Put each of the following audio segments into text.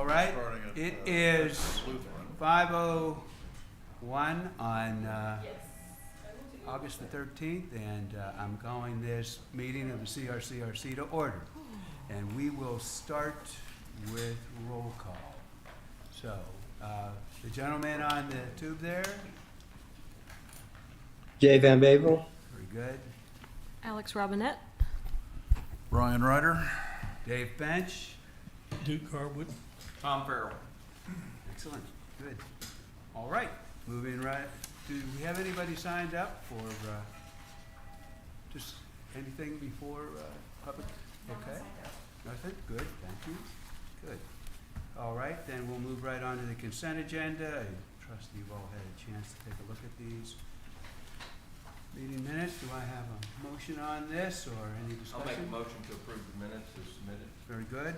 All right, Starting at, it is Lutheran. 5:01 on August the 13th, and I'm calling this meeting of the CRCRC to order. And we will start with roll call. So, the gentleman on the tube there, Jay Van Bavel. very good. Alex Robinette. Brian Ryder. Dave Bench, Duke Carwood. Tom Farrell. excellent, good. All right, moving right, do we have anybody signed up for, just anything before, public? Okay, nothing, good, thank you, good. All right, then we'll move right on to the consent agenda. I trust you've all had a chance to take a look at these meeting minutes. Do I have a motion on this or any I'll make a discussion? motion to approve the minutes as submitted. Very good.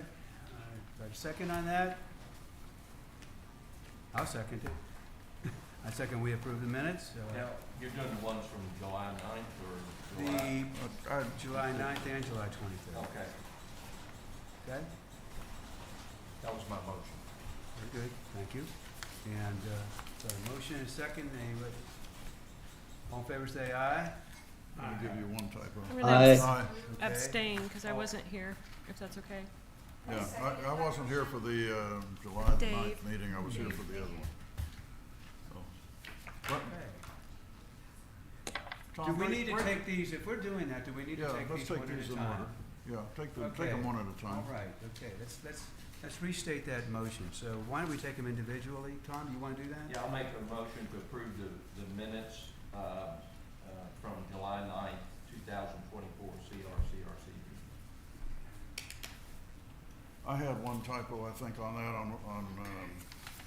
Do I have a second on that? I'll second it. I second we approve the minutes. Now, you're doing the ones from July 9th or The July? July 9th and July 23rd. Okay, Okay, that was my motion. very good, thank you. And, so a motion and a second, anybody? All in favor say aye. Let me give you one typo. I'm gonna Aye. Aye. Okay. abstain because I wasn't here, if that's okay. Yeah, I wasn't here for the July Dave. 9th meeting, I was here for the other one. So, but, Okay. Do Tom, we wait- need to wait- take these, if we're doing that, do we need to Yeah, take let's these take one at these a in time? order. Yeah, take Okay. them one at a time. All right, okay, let's restate that motion. So why don't we take them individually? Tom, do you want to do that? Yeah, I'll make a motion to approve the minutes from July 9th, 2024 CRCRC meeting. I had one typo, I think, on that,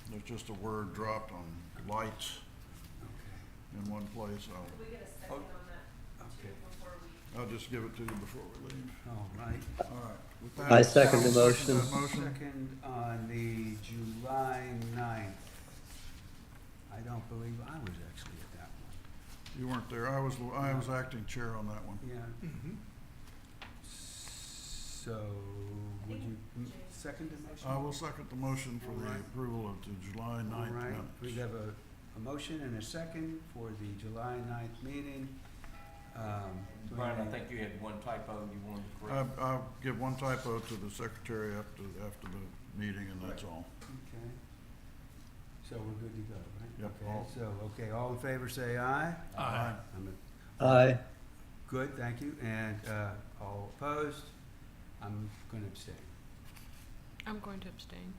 there's just a word dropped on lights Okay. in one place. Can we get a second on that Okay. before we? I'll just give it to you before we leave. All right. All right. With that, I second the I'll motion. that motion. Second on the July 9th. I don't believe I was actually at that one. You weren't there. I was acting chair on that one. Yeah. So, would you second the motion? I will second the motion for the All right. approval of the July All 9th right, we minutes. have a motion and a second for the July 9th meeting. Do we Brian, I need- think you had one typo you wanted to correct. I'll give one typo to the secretary after the meeting, and that's all. Okay. So we're good to go, right? Yep, Okay, all- so, all in favor say aye. Aye. Aye. Good, thank you. And, all opposed? I'm gonna abstain. I'm going to abstain.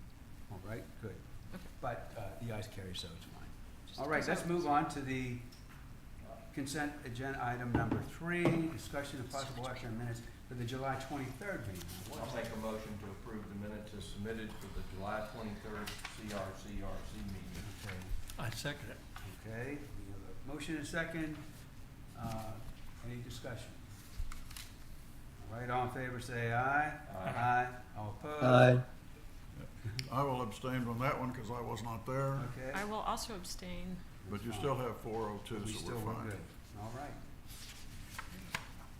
All right, good. Okay. But, the ayes carry, so it's fine. Just All right, because let's move on to the consent agenda item number 3, discussion of possible action on minutes for the July 23rd meeting. Now, I'll what's- make a motion to approve the minutes as submitted for the July 23rd CRCRC meeting. Okay, I second it. okay, we have a motion and a second. Any discussion? All right, all in favor say aye. Aye. All opposed? Aye. I will abstain from that one because I was not there, Okay. I will also abstain. but you That's still fine. have 402, We so still we're were fine. good. All right.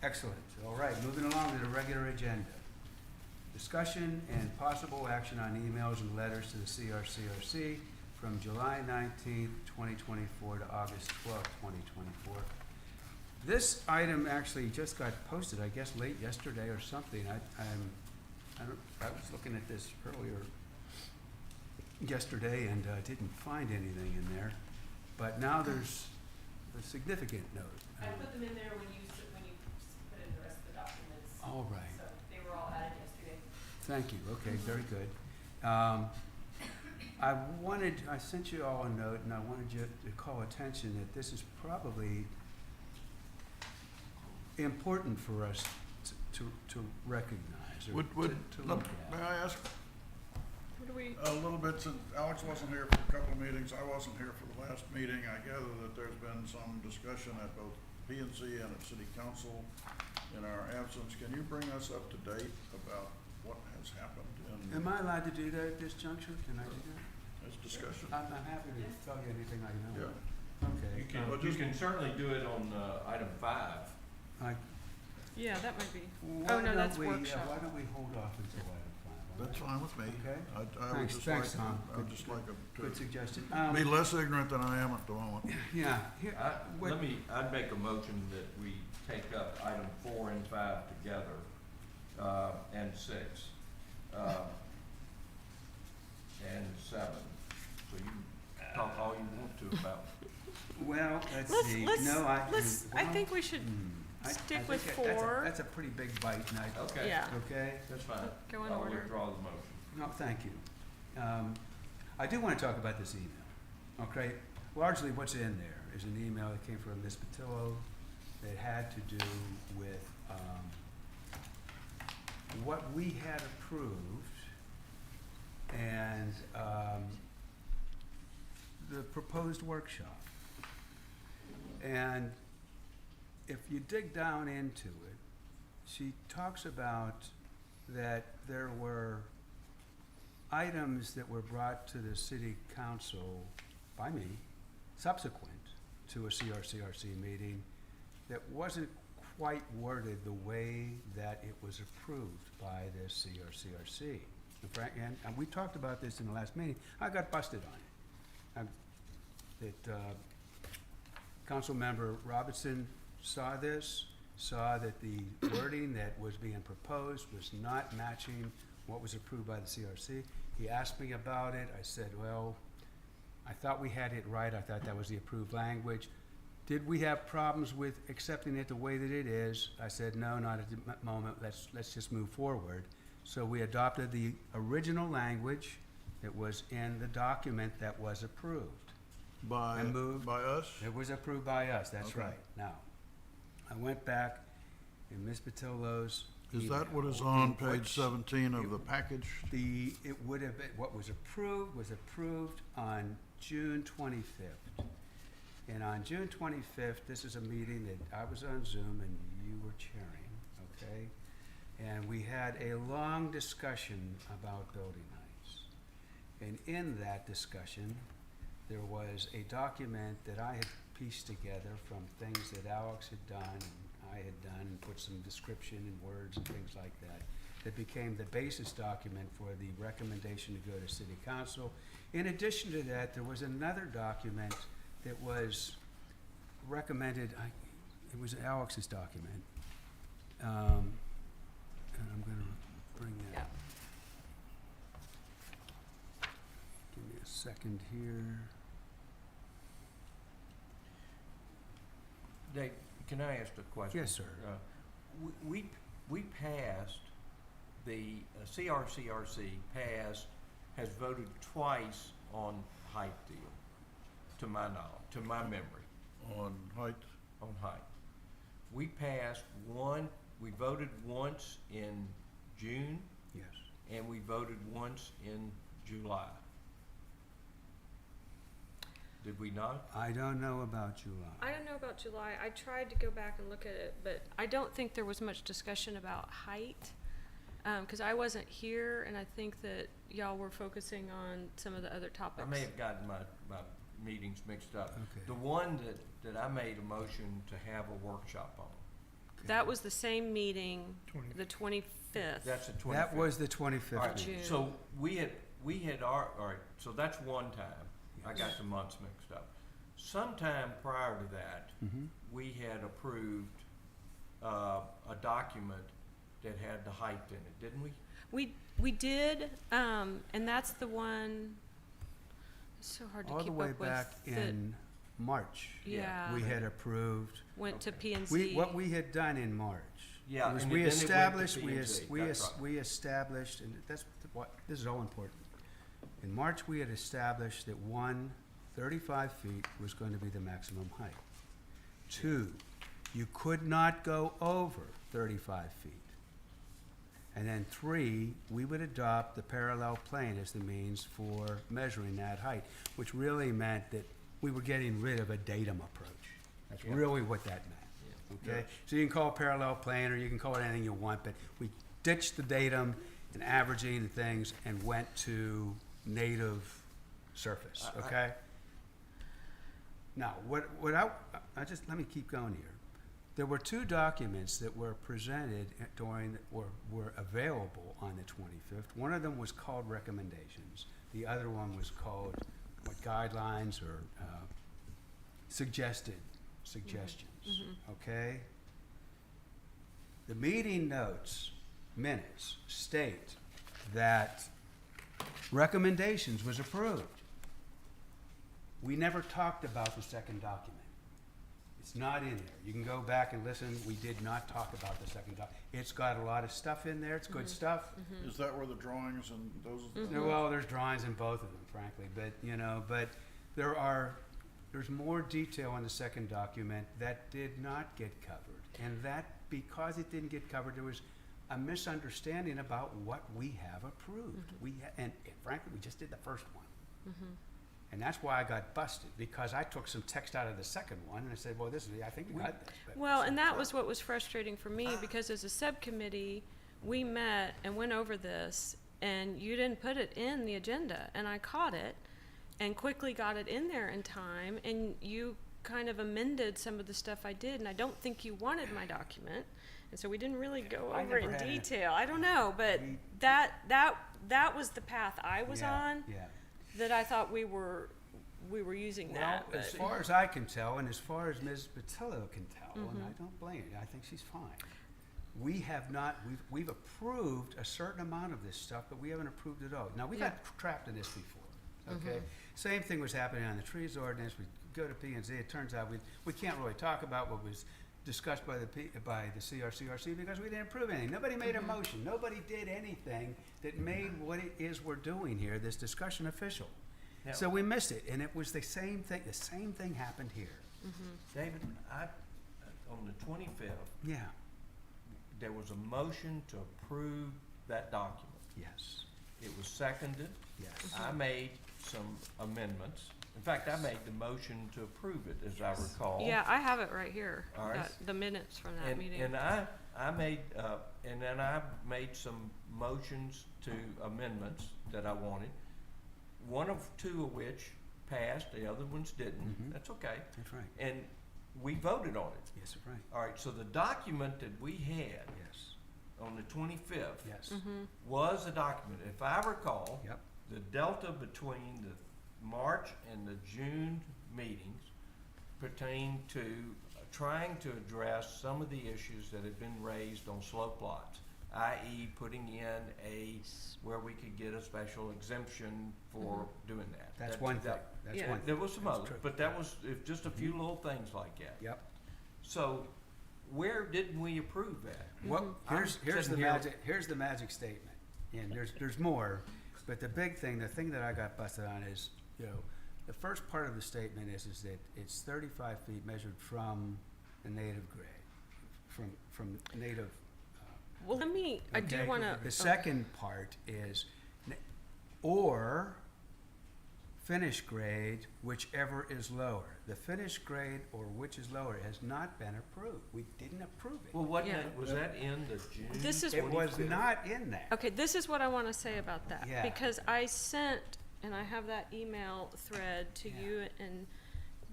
Excellent. All right, moving along to the regular agenda. Discussion and possible action on emails and letters to the CRCRC from July 19th, 2024 to August 12th, 2024. This item actually just got posted, I guess, late yesterday or something. I was looking at this earlier yesterday and didn't find anything in there. But now there's a significant note. I put them in there when you put in the rest of the documents. All right. So they were all added yesterday. Thank you. Okay, very good. I sent you all a note, and I wanted you to call attention that this is probably important for us to recognize or to look May at. I ask What do we, a little bit, since Alex wasn't here for a couple of meetings, I wasn't here for the last meeting, I gather that there's been some discussion at both P&C and at City Council in our absence. Can you bring us up to date about what has happened in Am I allowed to do that at this juncture? Can I do this discussion? that? I'm happy to tell you anything I know. Yeah. Okay. Well, You just- can certainly do it on item 5. I- yeah, that might be. why Oh, no, don't that's we- workshop. Why don't we hold off until item 5? That's fine with me. Okay. I would Thanks, just thanks, like, Tom. I would just like Good to suggestion. be less ignorant than I am at the moment. Yeah, here, what- I'd make a motion that we take up item 4 and 5 together, and 6, and 7. So you can talk all you want to about. well, let's Let's- see. let's- No, I I think we should I stick think with that's a- 4. That's a pretty big bite, and I, Okay. Yeah. okay? That's fine. Go in I'll order. withdraw the motion. No, thank you. I do want to talk about this email, okay? Largely what's in there is an email that came from Ms. Patillo that had to do with what we had approved and the proposed workshop. And if you dig down into it, she talks about that there were items that were brought to the city council by me, subsequent to a CRCRC meeting, that wasn't quite worded the way that it was approved by the CRCRC. And we talked about this in the last meeting. I got busted on it. Councilmember Robertson saw this, saw that the wording that was being proposed was not matching what was approved by the CRC. He asked me about it. I said, well, I thought we had it right. I thought that was the approved language. Did we have problems with accepting it the way that it is? I said, no, not at the moment. Let's just move forward. So we adopted the original language that was in the document that was approved. By I moved. us? It was approved by us, that's Okay. right. Now, I went back in Ms. Patillo's Is that what is email, on in page which 17 of the package? it would have been, what was approved on June 25th. And on June 25th, this is a meeting that I was on Zoom and you were chairing, okay? And we had a long discussion about building heights. And in that discussion, there was a document that I had pieced together from things that Alex had done and I had done, and put some description and words and things like that, that became the basis document for the recommendation to go to city council. In addition to that, there was another document that was recommended, it was Alex's document. And I'm gonna bring that. Yeah. Give me a second here. Dave, can I ask a question? Yes, sir. We passed, the CRCRC has voted twice on height deal, to my knowledge, to my memory, On height? on height. We passed we voted once in June, Yes. and we voted once in July. Did we not? I don't know about July. I don't know about July. I tried to go back and look at it, but I don't think there was much discussion about height. Cause I wasn't here and I think that y'all were focusing on some of the other topics. I may have gotten my meetings mixed up. Okay. The one that I made a motion to have a workshop on, Okay. That was the same meeting, the 25th. that's the 25th. That was the 25th. All right, June. so we had, all right, so that's one time. I got the months mixed up. Sometime prior to that, Mhm. we had approved a document that had the height in it, didn't we? We did, and that's the one, it's so hard to All keep the up way with. back that in March. Yeah. We had approved, Went to Okay. P&Z. what we had done in March. Yeah, was and we then it went to established, P&Z, that's right. we established, and that's what, this is all important. In March, we had established that 35 feet was going to be the maximum height. 2, you could not go over 35 feet. And then 3, we would adopt the parallel plane as the means for measuring that height, which really meant that we were getting rid of a datum approach. That's Yeah. really what that meant, okay? So you can call it parallel plane, or you can call it anything you want, but we ditched the datum and averaging and things and went to native surface, I- okay? Now, what I just, let me keep going here. There were two documents that were presented during, or were available on the 25th. One of them was called recommendations. The other one was called what, guidelines or suggestions, okay? The meeting minutes state that recommendations was approved. We never talked about the second document. It's not in there. You can go back and listen. We did not talk about the second document. It's got a lot of stuff in there. It's good stuff. Is that where the drawings and those? Well, there's drawings in both of them, frankly, but there's more detail in the second document that did not get covered. And that, because it didn't get covered, there was a misunderstanding about what we have approved. And frankly, we just did the first one. And that's why I got busted, because I took some text out of the second one and I said, well, I think we got this. But Well, and that was what was frustrating for me, because as a subcommittee, we met and went over this, and you didn't put it in the agenda, and I caught it and quickly got it in there in time, and you kind of amended some of the stuff I did, and I don't think you wanted my document, and so we didn't really go I over it in never had it. detail. I don't know, but We- that was the path I was on, Yeah. that I thought we were using that. Well, as but- far as I can tell, and as far as Ms. Patillo can tell, and I don't blame her, I think she's fine. We have not, we've approved a certain amount of this stuff, but we haven't approved it all. Now, we got trapped in this before, okay? Same thing was happening on the trees ordinance. We go to P and Z, it turns out we can't really talk about what was discussed by the CRCRC because we didn't approve anything. Nobody made a motion. Nobody did anything that made what it is we're doing here, this discussion, official. Now- So we missed it, and it was the same thing. The same thing happened here. David, on the 25th, Yeah. there was a motion to approve that document. Yes. It was seconded. Yes. I made some amendments. In fact, I made the motion to approve it, as I recall. Yeah, I have it right here. All right. The minutes from that meeting. And I made, and then I made some motions to amendments that I wanted. One of two of which passed, the other ones didn't. That's okay. That's right. And we voted on it. Yes, that's right. All right, so the document that we had Yes. on the 25th Yes. was a document. If I recall, Yep. the delta between the March and the June meetings pertain to trying to address some of the issues that had been raised on slope lots, i.e. putting in where we could get a special exemption for doing that. That's one thing. That's Yeah. one thing. There was some That's others, true. but that was just a few little things like that. Yep. So where didn't we approve that? Well, here's I'm the sitting here- magic statement, and there's more, but the thing that I got busted on is, the first part of the statement is that it's 35 feet measured from the native grade, from native. Well, I do Okay? want to. The second part is, or finished grade, whichever is lower. The finished grade or which is lower has not been approved. We didn't approve it. Well, Yeah. was that in the June? This is- It was 25th? not in there. Okay, this is what I want to say about that. Yeah. Because I sent, and I have that email thread to you and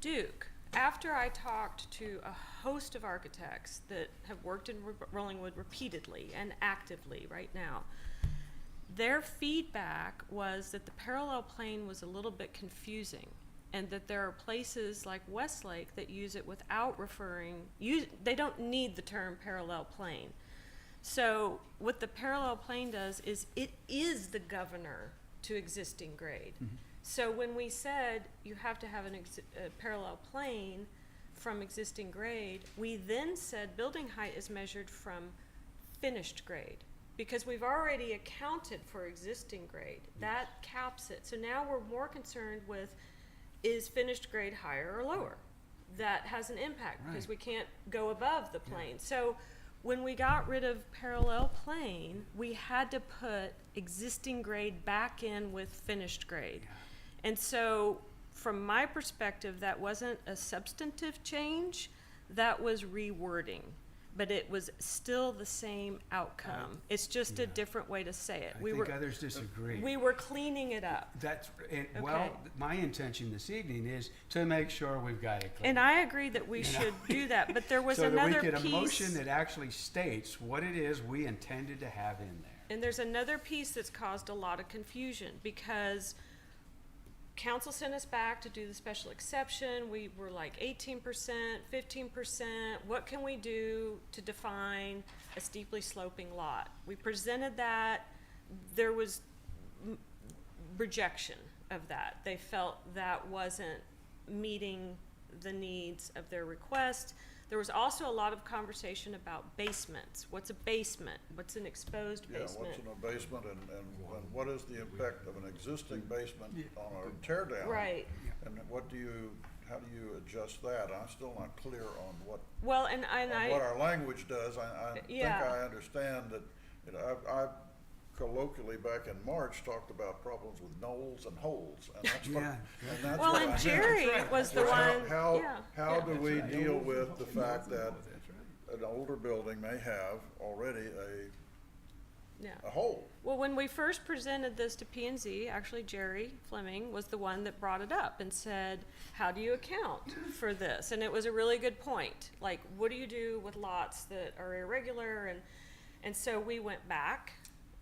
Duke. After I talked to a host of architects that have worked in Rollingwood repeatedly and actively right now, their feedback was that the parallel plane was a little bit confusing, and that there are places like Westlake that use it without they don't need the term parallel plane. So what the parallel plane does is it is the governor to existing grade. So when we said you have to have a parallel plane from existing grade, we then said building height is measured from finished grade, because we've already accounted for existing grade. That caps it. So now we're more concerned with, is finished grade higher or lower? That has an impact, because Right. we can't go above the plane. So when we got rid of parallel plane, we had to put existing grade back in with finished grade. And so from my perspective, that wasn't a substantive change, that was rewording. but it was still the same outcome. It's just a yeah. different way to say it. I We think were, others disagree. we were cleaning it up. That's, well, Okay. my intention this evening is to make sure we've got it clear. And I agree that we You know? should do that, but there was So that another we get a piece. motion that actually states what it is we intended to have in there. And there's another piece that's caused a lot of confusion, because council sent us back to do the special exception. We were like 18%, 15%. What can we do to define a steeply sloping lot? We presented that. There was rejection of that. They felt that wasn't meeting the needs of their request. There was also a lot of conversation about basements. What's a basement? What's an exposed Yeah, basement? what's in a basement and what is the impact of an existing basement on a tear down? Right. And how do you adjust that? I'm still not clear on what, Well, and what our language does. I think Yeah. I understand that, you know, I colloquially back in March talked about problems with knolls and holes, and that's what, Yeah, and that's well, what I and meant. Jerry was the one. Yeah. How do we right. deal with the fact that That's right. an older building may have already Yeah. a hole? Well, when we first presented this to P&Z, actually Jerry Fleming was the one that brought it up and said, how do you account for this? And it was a really good point. Like, what do you do with lots that are irregular? And so we went back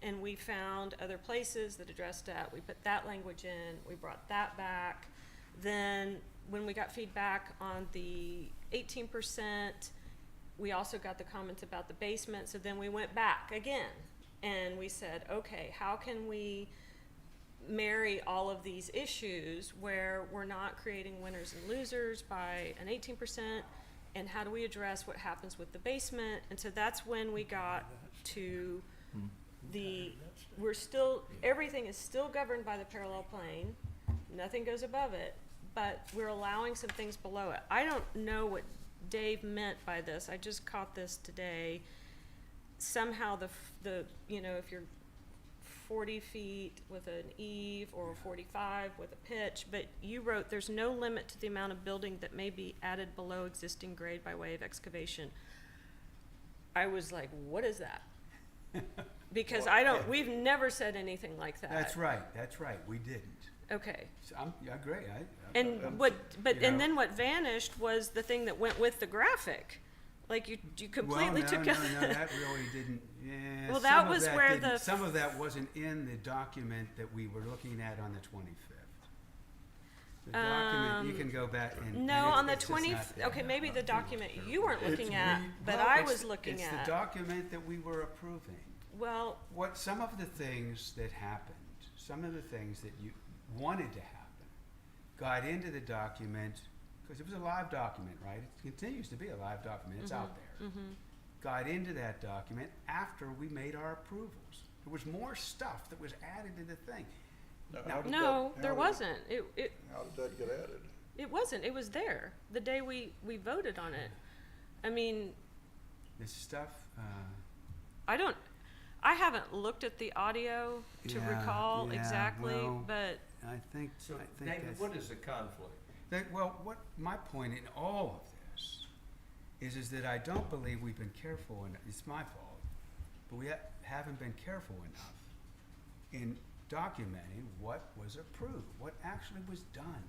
and we found other places that addressed that. We put that language in, we brought that back. Then when we got feedback on the 18%, we also got the comments about the basement. So then we went back again and we said, okay, how can we marry all of these issues where we're not creating winners and losers by an 18%, and how do we address what happens with the basement? And so that's when we got to everything is still governed by the parallel plane, nothing goes above it, but we're allowing some things below it. I don't know what Dave meant by this, I just caught this today. Somehow you know, if you're 40 feet with an eave or 45 with a pitch, but you wrote there's no limit to the amount of building that may be added below existing grade by way of excavation. I was like, what is that? Because we've never said anything like that. That's right, we didn't. Okay. So I agree, And then what vanished was the thing that went with the graphic. Like you completely took out. No, that really didn't, yeah. Well, some that of was where didn't- the- Some of that wasn't in the document that we were looking at on the 25th. The document, you can go back and. No, on the 20th, okay, maybe the document you weren't looking at, but I was looking It's at. the document that we were approving. Well, Some of the things that happened, some of the things that you wanted to happen, got into the document, because it was a live document, right? It continues to be a live document, it's out there. Got into that document after we made our approvals. There was more stuff that was added to the thing. How did no, that- there how did- wasn't. How did that get added? It wasn't. It was there the day we voted on it. I mean, This stuff, I haven't looked at the audio to Yeah, recall yeah, exactly, well, but I think David, that's. what is the conflict? What my point in all of this is that I don't believe we've been careful, and it's my fault, but we haven't been careful enough in documenting what was approved, what actually was done.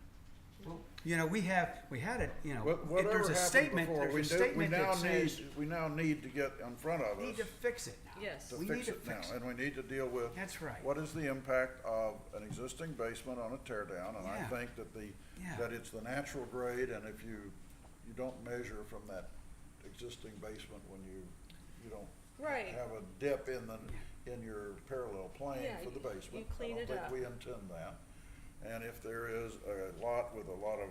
Well, you know, we had a, you know, Whatever there's a happened statement, before, there's a we statement that says, now need to get in front of need us to fix it now. Yes. to We fix need to it now, fix it. and we need to deal with That's right. what is the impact of an existing basement on a tear down, and I Yeah. think that Yeah. that it's the natural grade, and if you don't measure from that existing basement when you don't Right. have a dip in your parallel plane Yeah, for the you basement. clean it I up. don't think we intend that. And if there is a lot with a lot of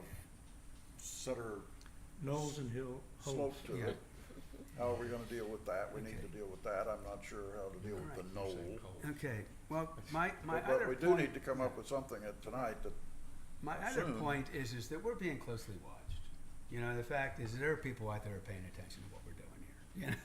center Knolls and hill slope holes. to Yeah. it, how are we gonna deal with that? We need to deal with that. I'm not sure how to deal with the knoll. Okay, well, my But other we do point. need to come up with something tonight that, My other soon. point is that we're being closely watched. You know, the fact is there are people out there paying attention to what we're doing here.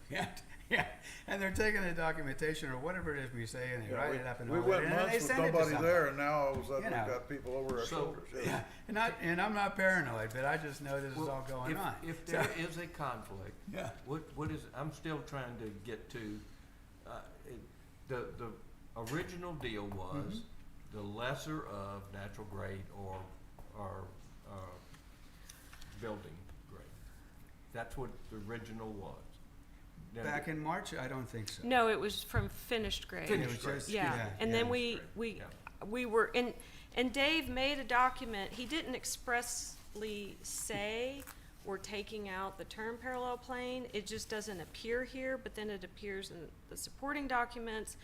You know, Yeah, and they're taking the documentation or whatever it is we say and they Yeah, write we- it up and we all went that, and then they months with send it to nobody somebody. there, and now all of a sudden You we've know. got people over our So- shoulders. Yes. Yeah, and I'm not paranoid, but I just know this is all going on. If So- there is a conflict, Yeah. what is, I'm still trying to get to, the original deal was the lesser of natural grade or building grade. That's what the original was. Now, Back in March, I don't think so. No, it was from finished grade. It was Finished grade. just- Yeah, and then we Yeah. were, and Dave made a document, he didn't expressly say we're taking out the term parallel plane, it just doesn't appear here, but then it appears in the supporting documents.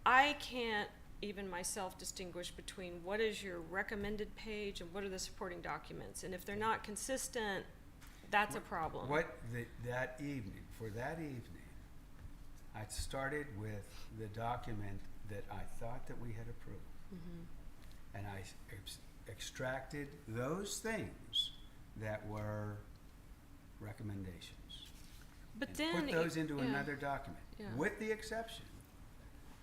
I can't even myself distinguish between what is your recommended page and what are the supporting documents, and if they're not consistent, that's a problem. That evening, I started with the document that I thought that we had approved. And I extracted those things that were recommendations. But and then, put those into yeah. another document, Yeah. with the exception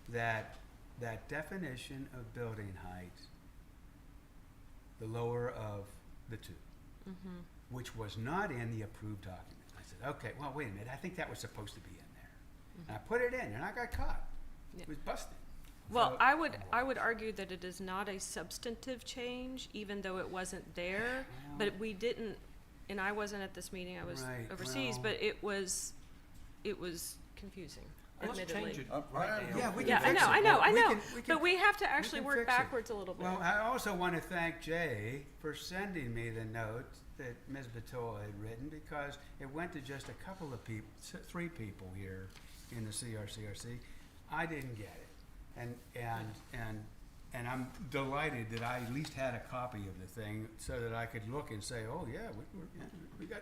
that definition of building height, the lower of the two, which was not in the approved document. I said, okay, well, wait a minute, I think that was supposed to be in there. And I put it in, and I got caught. Yeah. It was busted. Well, So- I would argue that it is not a substantive change, even though it wasn't there, but we didn't, and I wasn't at this meeting, I was Right, overseas, well- but it was confusing, Let's admittedly. change it I right am- now. Yeah, we Yeah, can I fix know, it. I know, Well, I we know, can- but we have to actually can work fix it. backwards a little bit. Well, I also want to thank Jay for sending me the note that Ms. Batola had written, because it went to just a couple of people, 3 people here in the CRCRC. I didn't get it. And I'm delighted that I at least had a copy of the thing so that I could look and say, oh, yeah,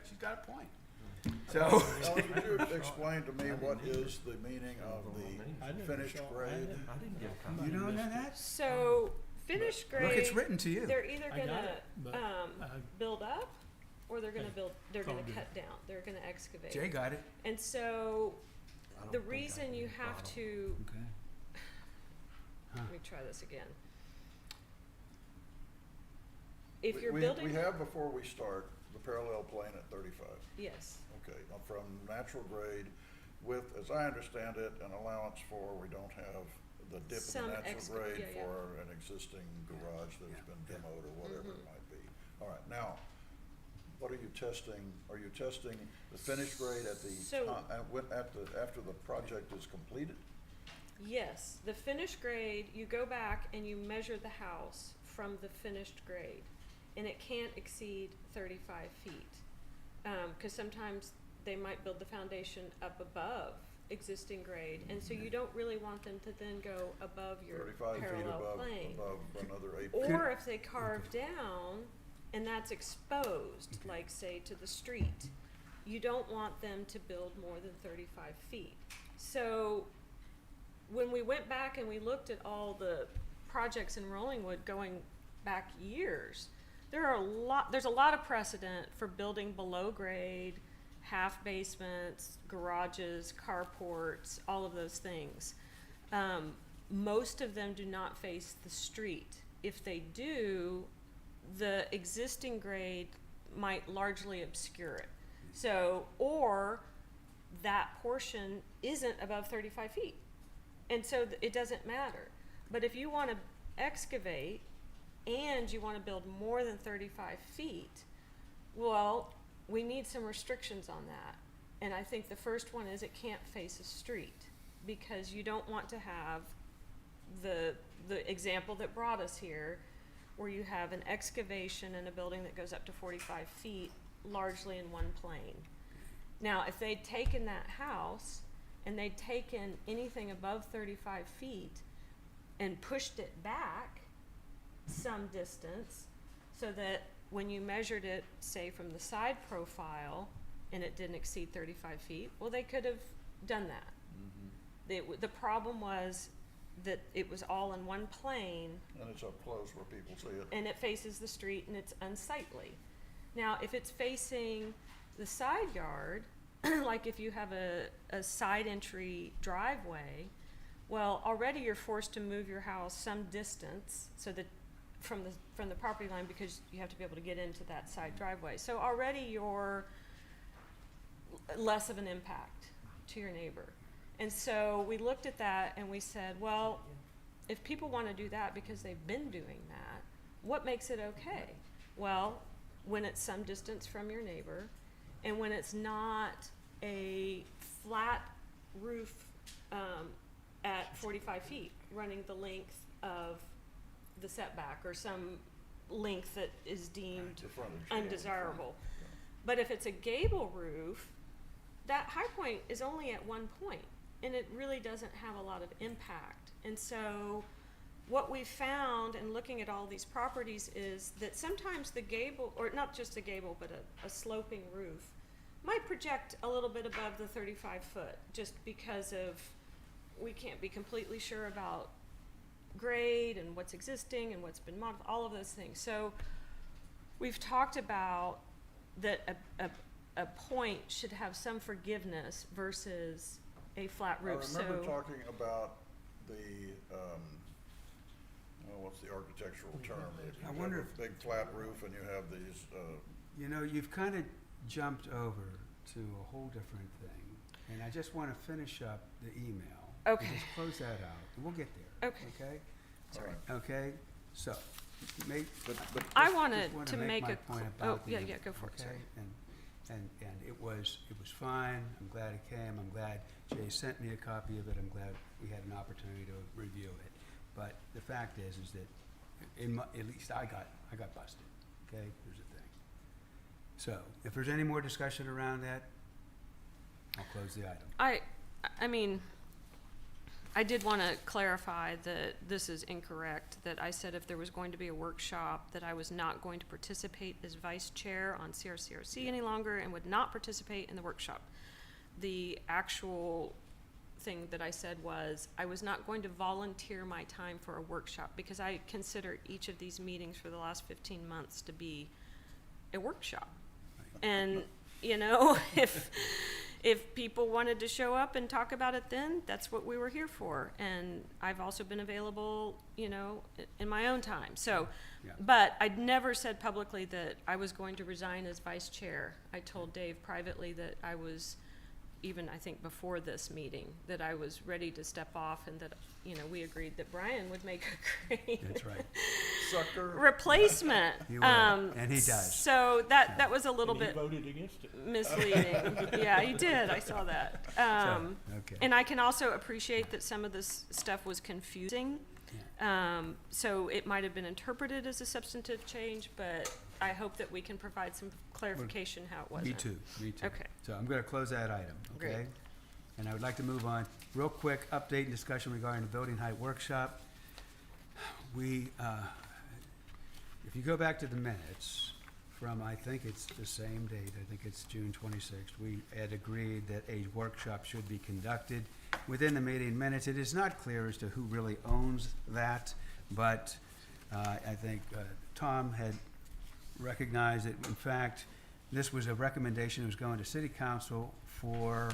she's got a point. So, Now, would you explain to me what is the meaning of I the never finished saw- I grade? never- I didn't get a copy. you don't know that? So, finished grade. Look, it's written to you. They're either I got gonna, it, but I build up, or they're gonna they're gonna called it. cut down, they're gonna excavate. Jay got it. And so, I don't the think I reason can you get have bottom. to, Okay. let me try this again. If We- you're we- building, We have, before we start, the parallel plane at 35. yes, Okay, now from natural grade with, as I understand it, an allowance for, we don't have the dip in Some the natural grade yeah, yeah. for an existing garage that's been demoed or whatever it might be. All right, now, what are you testing? Are you testing the finished grade at the So- after the project is completed? yes, the finished grade, you go back and you measure the house from the finished grade, and it can't exceed 35 feet. 'Cause sometimes they might build the foundation up above existing grade, and so you don't really want them to then go above your 35 feet parallel plane. above another 8 feet? Or if they carve down and that's exposed, like say to the street, you don't want them to build more than 35 feet. So when we went back and we looked at all the projects in Rollingwood going back years, there's a lot of precedent for building below grade, half basements, garages, carports, all of those things. Most of them do not face the street. If they do, the existing grade might largely obscure it. So, or that portion isn't above 35 feet. And so it doesn't matter. But if you want to excavate and you want to build more than 35 feet, well, we need some restrictions on that. And I think the first one is it can't face a street, because you don't want to have the example that brought us here, where you have an excavation in a building that goes up to 45 feet, largely in one plane. Now, if they'd taken that house and they'd taken anything above 35 feet and pushed it back some distance, so that when you measured it, say from the side profile, and it didn't exceed 35 feet, well, they could have done that. The problem was that it was all in one plane, And it's up close where people see it. and it faces the street, and it's unsightly. Now, if it's facing the side yard, like if you have a side entry driveway, well, already you're forced to move your house some distance so that from the property line, because you have to be able to get into that side driveway. So already you're less of an impact to your neighbor. And so we looked at that and we said, well, if people want to do that because they've been doing that, what makes it okay? Well, when it's some distance from your neighbor, and when it's not a flat roof at 45 feet, running the length of the setback or some length that is deemed The frontage. undesirable. But if it's a gable roof, that high point is only at one point, and it really doesn't have a lot of impact. And so what we found in looking at all these properties is that sometimes the gable, or not just a gable, but a sloping roof, might project a little bit above the 35 foot, just because of, we can't be completely sure about grade and what's existing and what's been modified, all of those things. So we've talked about that a point should have some forgiveness versus a flat roof. I remember So talking about the, what's the architectural term? If I you wonder have a big flat roof and you have these, You know, you've kind of jumped over to a whole different thing, and I just want to finish up the email. Okay. And just close that out, and we'll get there. Okay. Okay? all right. Okay, so, make. But I just wanted wanna to make my a point oh, about the yeah, email, yeah, go for it, okay? sorry. And it was fine, I'm glad it came, I'm glad Jay sent me a copy of it, I'm glad we had an opportunity to review it. But the fact is that at least I got busted, okay? Here's the thing. So, if there's any more discussion around that, I'll close the item. I mean, I did want to clarify that this is incorrect, that I said if there was going to be a workshop, that I was not going to participate as vice chair on CRCRC any longer and would not participate in the workshop. The actual thing that I said was I was not going to volunteer my time for a workshop, because I consider each of these meetings for the last 15 months to be a workshop. And, you know, if people wanted to show up and talk about it, then that's what we were here for. And I've also been available, you know, in my own time. So, Yeah. but I'd never said publicly that I was going to resign as vice chair. I told Dave privately that I was, even I think before this meeting, that I was ready to step off, and that, you know, we agreed that Brian would make a great That's right. Sucker. replacement. He will, and he does. So that was a little And he bit voted against it. misleading. Yeah, he did. I saw that. Okay. And I can also appreciate that some of this stuff was confusing. So it might have been interpreted as a substantive change, but I hope that we can provide some clarification how it wasn't. Me too. Okay. So I'm gonna close that item, Great. okay? And I would like to move on, real quick, update and discussion regarding the building height workshop. We, if you go back to the minutes from, I think it's the same date, I think it's June 26th, we had agreed that a workshop should be conducted within the meeting minutes. It is not clear as to who really owns that, but I think Tom had recognized that, in fact, this was a recommendation that was going to City Council for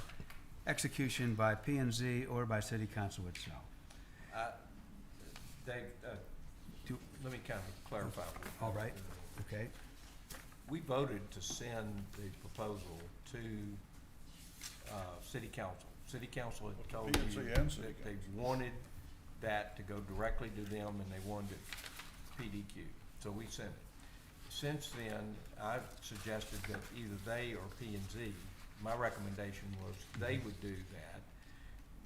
execution by P&Z or by City Council itself. Dave, let me kind of clarify. All right, okay? We voted to send the proposal to City Council. City Council had told PNC you and City that they wanted that to go directly to them, and they wanted it PDQ. So we sent it. Since then, I've suggested that either they or P&Z, my recommendation was they would do that.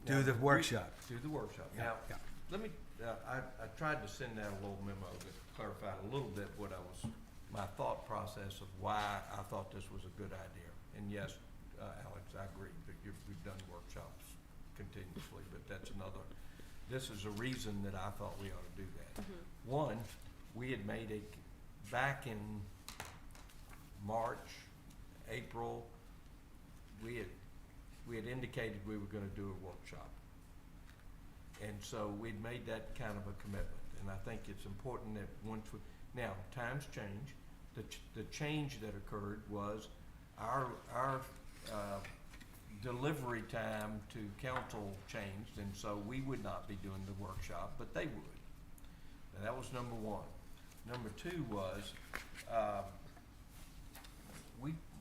Do the workshop. Do the workshop. Yeah, Now, yeah. let me, I tried to send out a little memo that clarified a little bit what my thought process of why I thought this was a good idea. And yes, Alex, I agree that we've done workshops continuously, but that's this is a reason that I thought we ought to do that. Mm-hmm. One, we had made back in March, April, we had indicated we were gonna do a workshop. And so we'd made that kind of a commitment, and I think it's important that now, times change. The change that occurred was our delivery time to council changed, and so we would not be doing the workshop, but they would. And that was number one. Number two was,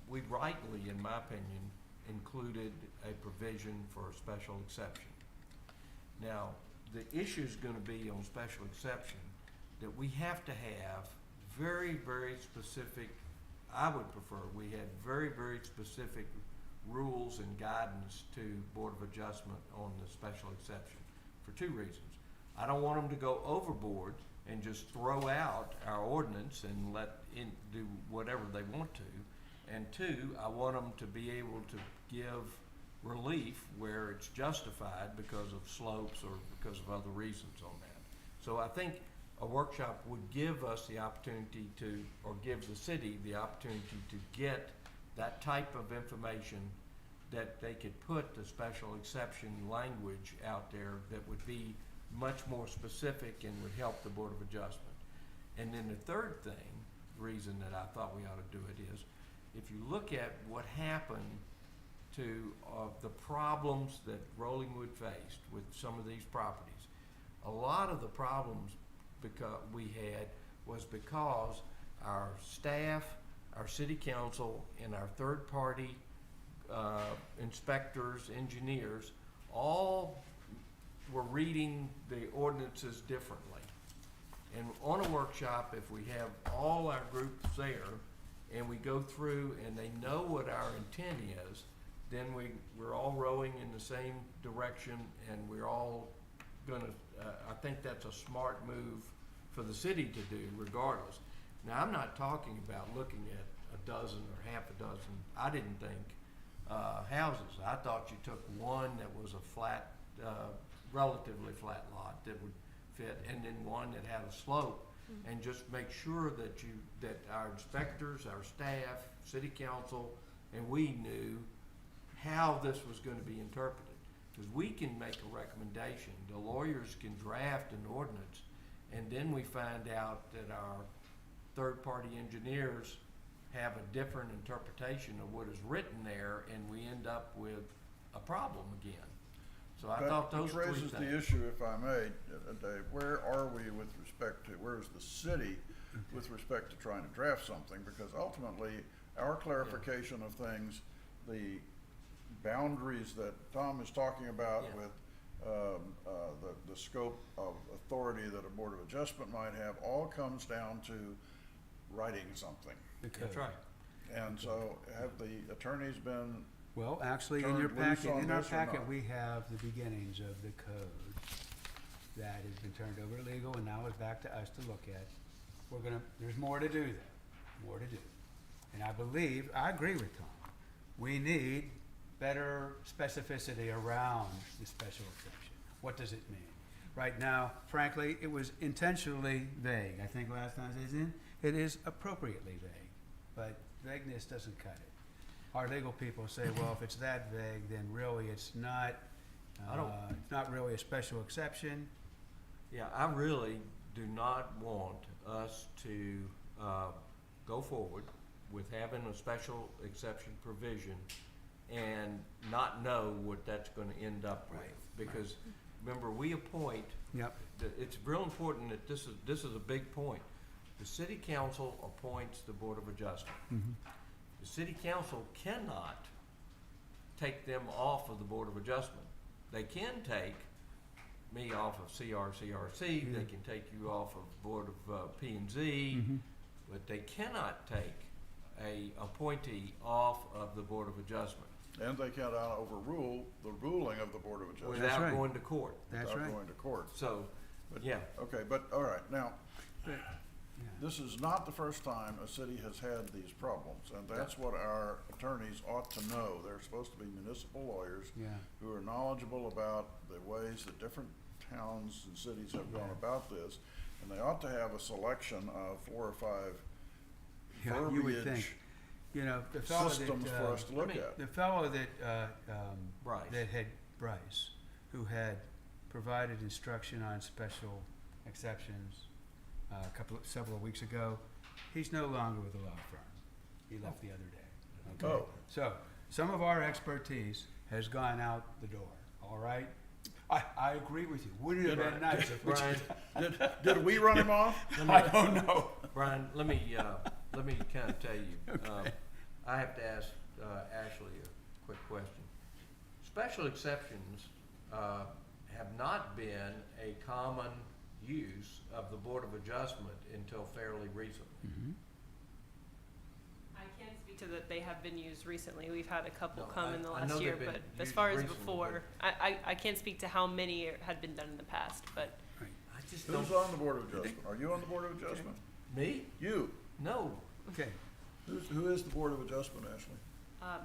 we rightly, in my opinion, included a provision for a special exception. Now, the issue's gonna be on special exception, that we have to have very, very specific, I would prefer, we had very, very specific rules and guidance to Board of Adjustment on the special exception, for two reasons. I don't want them to go overboard and just throw out our ordinance and do whatever they want to. And two, I want them to be able to give relief where it's justified because of slopes or because of other reasons on that. So I think a workshop would give us the opportunity to, or give the city the opportunity to get that type of information, that they could put the special exception language out there that would be much more specific and would help the Board of Adjustment. And then the third thing, reason that I thought we ought to do it is, if you look at what happened to the problems that Rollingwood faced with some of these properties, a lot of the problems we had was because our staff, our city council, and our third-party inspectors, engineers, all were reading the ordinances differently. And on a workshop, if we have all our groups there, and we go through and they know what our intent is, then we're all rowing in the same direction, and we're all gonna, I think that's a smart move for the city to do regardless. Now, I'm not talking about looking at a dozen or half a dozen. I didn't think houses. I thought you took one that was a flat, relatively flat lot that would fit, and then one that had a slope, and just make sure that our inspectors, our staff, city council, and we knew how this was gonna be interpreted. Because we can make a recommendation, the lawyers can draft an ordinance, and then we find out that our third-party engineers have a different interpretation of what is written there, and we end up with a problem again. So I thought those three things. Which raises the issue, if I may, Dave, where are we with respect to, where is the city with respect to trying to draft something? Because ultimately, our clarification of things, the boundaries that Tom is talking about Yeah. with the scope of authority that a Board of Adjustment might have, all comes down to writing something. That's right. And so have the attorneys been, Well, actually, in Turned your loose packet, on in our this or packet, not? we have the beginnings of the code that has been turned over to legal and now is back to us to look at. There's more to do there, more to do. And I believe, I agree with Tom, we need better specificity around the special exception. What does it mean? Right now, frankly, it was intentionally vague. I think last time it is appropriately vague, but vagueness doesn't cut it. Our legal people say, well, if it's that vague, then really it's not, it's not really a special exception. Yeah, I really do not want us to go forward with having a special exception provision and not know what that's gonna end up with. Right, Because, remember, we appoint, Yep. it's real important that this is a big point. The city council appoints the Board of Adjustment. The city council cannot take them off of the Board of Adjustment. They can take me off of CRCRC, they can take you off of Board of P&Z, but they cannot take a appointee off of the Board of Adjustment and they cannot overrule the ruling of the Board of Adjustment without right. going to court. That's without right. going to court. So, But- yeah, Okay, but, all right, now, Yeah. this is not the first time a city has had these problems, and that's what our attorneys ought to know. They're supposed to be municipal lawyers Yeah. who are knowledgeable about the ways that different towns and cities have gone about this, and they ought to have a selection of 4 or 5 Yeah, you would think. verbiage You know, the fellow systems that, for us to look I mean, at. the fellow that, Bryce. that had, Bryce, who had provided instruction on special exceptions several weeks ago, he's no longer with the law firm. He left the other day. Okay? Oh. So, some of our expertise has gone out the door, all right? I agree with you. Wouldn't it have been nice if we Brian, Did we run him off? I don't know. Brian, let me kind of tell you. Okay. I have to ask Ashley a quick question. Special exceptions have not been a common use of the Board of Adjustment until fairly recently. Mhm. I can speak to that they have been used recently. We've had a couple No, come in the I last know year, they've been but as used far as recently, before, I can't speak to how many had been done in the past, but I just Who's don't. on the Board of Adjustment? Are you on the Board of Adjustment? Me? You. No. Okay, Who is the Board of Adjustment, Ashley? I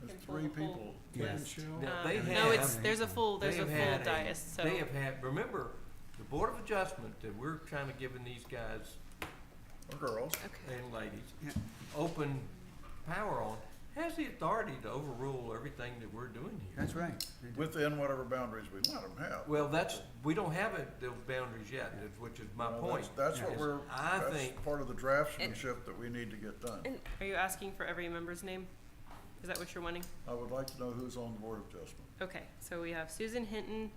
There's can pull 3 the full- people. yes. Now, they no, have- it's there's a full They have had dais. So They have had, remember, the Board of Adjustment that we're trying to give these guys Or girls. okay. and ladies Yeah. open power on, has the authority to overrule everything that we're doing here. That's right. They do. Within whatever boundaries we let them have. Well, we don't have those boundaries yet, which is my Well, point. That's what is I think, that's part of the draftsmanship that we need to get done. Are you asking for every member's name? Is that what you're wanting? I would like to know who's on the Board of Adjustment. Okay, so we have Susan Hinton,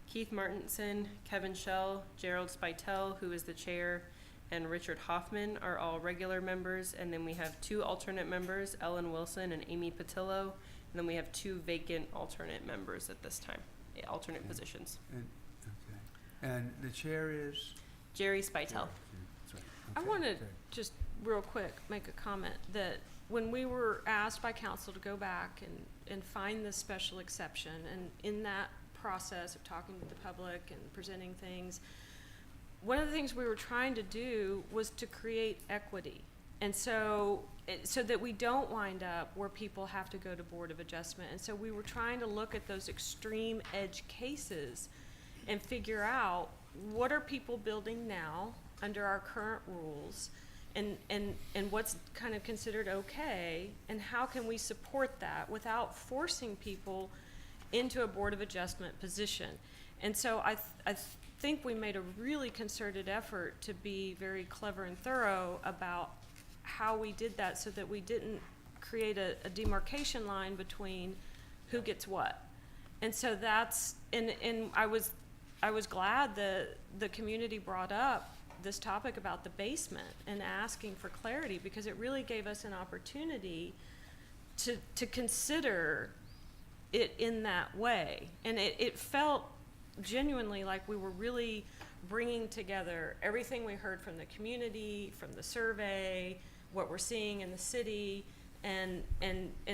Keith Martinson, Kevin Shell, Gerald Spitel, who is the chair, and Richard Hoffman are all regular members. And then we have 2 alternate members, Ellen Wilson and Amy Patillo. And then we have 2 vacant alternate members at this time, alternate positions. And, okay. And the chair is? Jerry Spitel. That's right. I Okay, want to okay. just real quick make a comment that when we were asked by council to go back and find this special exception, and in that process of talking to the public and presenting things, one of the things we were trying to do was to create equity. And so that we don't wind up where people have to go to Board of Adjustment. And so we were trying to look at those extreme edge cases and figure out what are people building now under our current rules, and what's kind of considered okay, and how can we support that without forcing people into a Board of Adjustment position. And so I think we made a really concerted effort to be very clever and thorough about how we did that, so that we didn't create a demarcation line between who gets what. And so that's, and I was glad that the community brought up this topic about the basement and asking for clarity, because it really gave us an opportunity to consider it in that way. And it felt genuinely like we were really bringing together everything we heard from the community, from the survey, what we're seeing in the city, and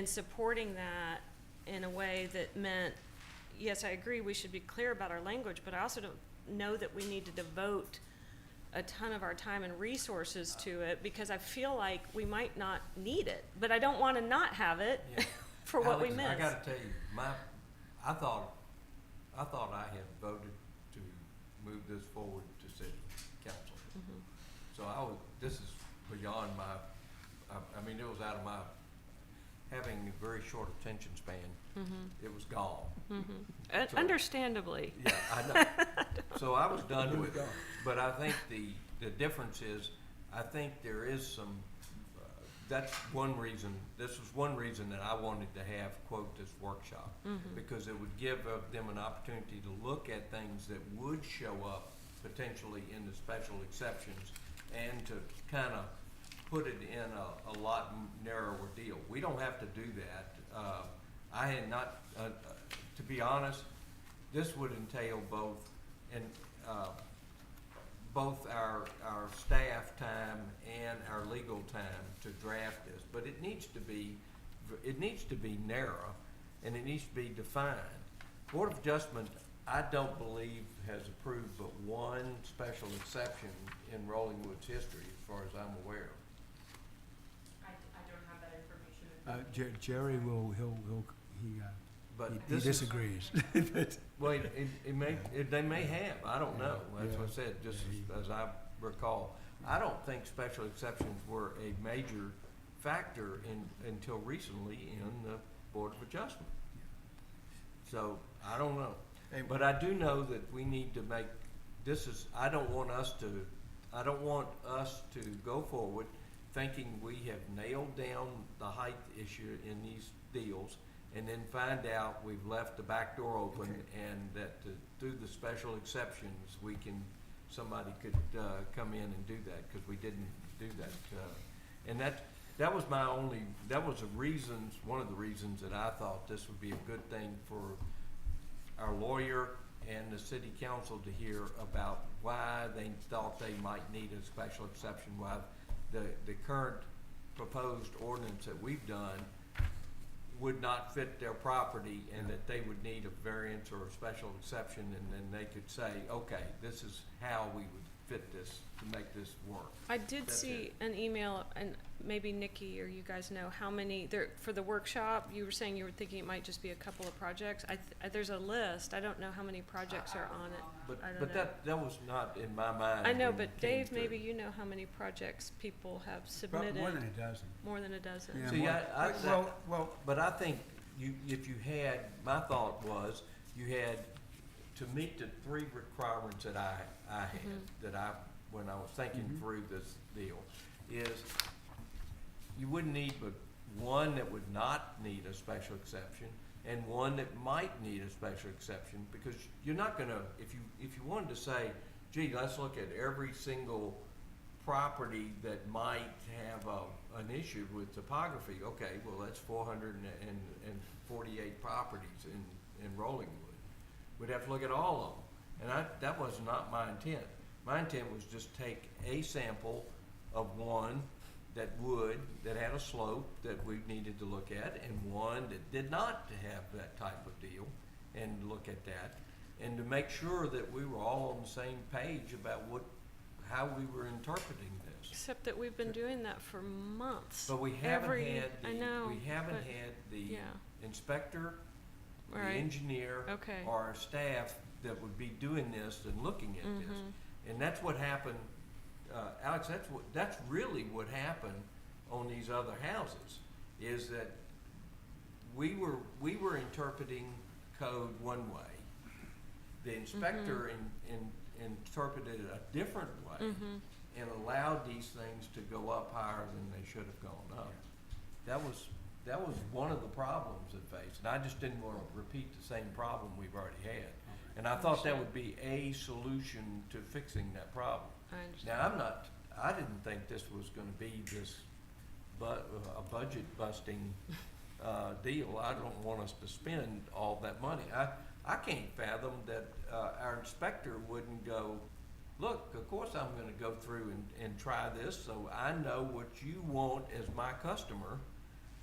supporting that in a way that meant, yes, I agree we should be clear about our language, but I also don't know that we need to devote a ton of our time and resources to it, because I feel like we might not need it, but I don't want to not have it Yeah. for what we Alex, miss. I gotta tell you, I thought I had voted to move this forward to city council. Mhm. So this is beyond I mean, it was out of my, having a very short attention span, it was gone. So- Understandably. Yeah, I know. So I was done with it. But I think the difference is, I think there is some, that's one reason, this was one reason that I wanted to have, quote, this workshop. Because it would give them an opportunity to look at things that would show up potentially in the special exceptions, and to kind of put it in a lot narrower deal. We don't have to do that. I had not, to be honest, this would entail both our staff time and our legal time to draft this, but it needs to be narrow, and it needs to be defined. Board of Adjustment, I don't believe has approved but one special exception in Rollingwood's history, as far as I'm aware. I don't have that information. Jerry will, But he this is, disagrees. well, they may have, I don't know. That's what I Yeah. said, just Yeah, as I recall. I don't think special exceptions were a major factor until recently in the Board of Adjustment. So, I don't know. But I do know that we need to make, I don't want us to go forward thinking we have nailed down the height issue in these deals, and then find out we've left the back door open and that through the special exceptions, somebody could come in and do that, because we didn't do that. And that was one of the reasons that I thought this would be a good thing for our lawyer and the city council to hear about why they thought they might need a special exception, why the current proposed ordinance that we've done would not fit their property, and that they would need a variance or a special exception, and then they could say, okay, this is how we would fit this to make this work. I did That's see it. an email, and maybe Nikki or you guys know how many there for the workshop. You were saying you were thinking it might just be a couple of projects. There's a list. I don't know how many projects are on it. I don't know. That was not in my mind. I know, when but it came Dave, to- maybe you know how many projects people have But submitted. more than a dozen. More than a dozen. Yeah, See, more- well, But I think if you had, my thought was, you had to meet the three requirements that I had, when I was thinking through this deal, is you wouldn't need but one that would not need a special exception, and one that might need a special exception, because you're not gonna, if you wanted to say, gee, let's look at every single property that might have an issue with topography, okay, well, that's 448 properties in Rollingwood. We'd have to look at all of them, and that was not my intent. My intent was just take a sample of one that had a slope that we needed to look at, and one that did not have that type of deal, and look at that, and to make sure that we were all on the same page about how we were interpreting this. Except that we've been doing that for months. But we haven't had I know, but- the Yeah, inspector, the right. engineer, Okay. or our staff that would be doing this and looking at this. And that's what happened, Alex, that's really what happened on these other houses, is that we were interpreting code one way. The inspector interpreted it a different way, and allowed these things to go up higher than they should have gone up. That was one of the problems it faced, and I just didn't want to repeat the same problem we've already had. And I thought that would be a solution to fixing that problem. I understand. Now, I didn't think this was gonna be a budget busting, deal. I don't want us to spend all that money. I can't fathom that, our inspector wouldn't go, look, of course I'm gonna go through and try this, so I know what you want as my customer,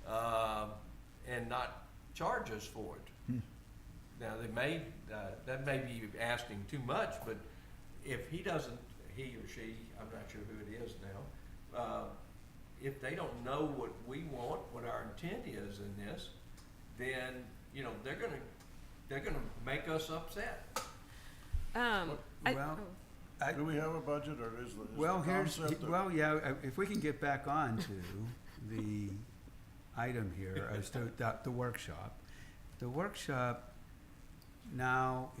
and not charge us for it. Now, that may be asking too much, but if he or she, I'm not sure who it is now, if they don't know what we want, what our intent is in this, then, they're gonna make us upset. Well, Do we have a budget, or is the well, concept of- if we can get back on to the item here, as to the workshop. The workshop now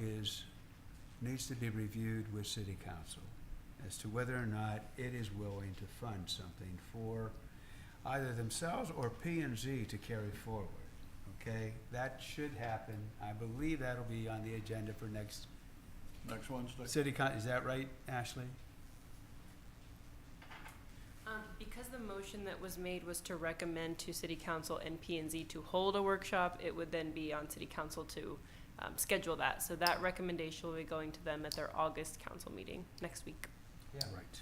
needs to be reviewed with city council as to whether or not it is willing to fund something for either themselves or P&Z to carry forward, okay? That should happen. I believe that'll be on the agenda for next Wednesday? is that right, Ashley? Because the motion that was made was to recommend to City Council and P&Z to hold a workshop, it would then be on City Council to schedule that. So that recommendation will be going to them at their August council meeting next week. Yeah. Right.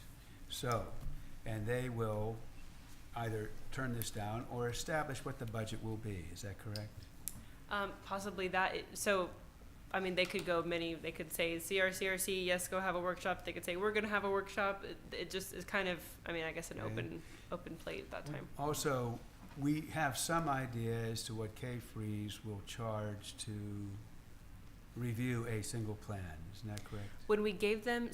So, and they will either turn this down or establish what the budget will be. Is that correct? Possibly that, they could go they could say CRCRC, yes, go have a workshop. They could say, we're gonna have a workshop. It just is kind of, I guess an Okay. open plate at that time. Also, we have some idea as to what K-Freeze will charge to review a single plan. Isn't that correct? When we gave them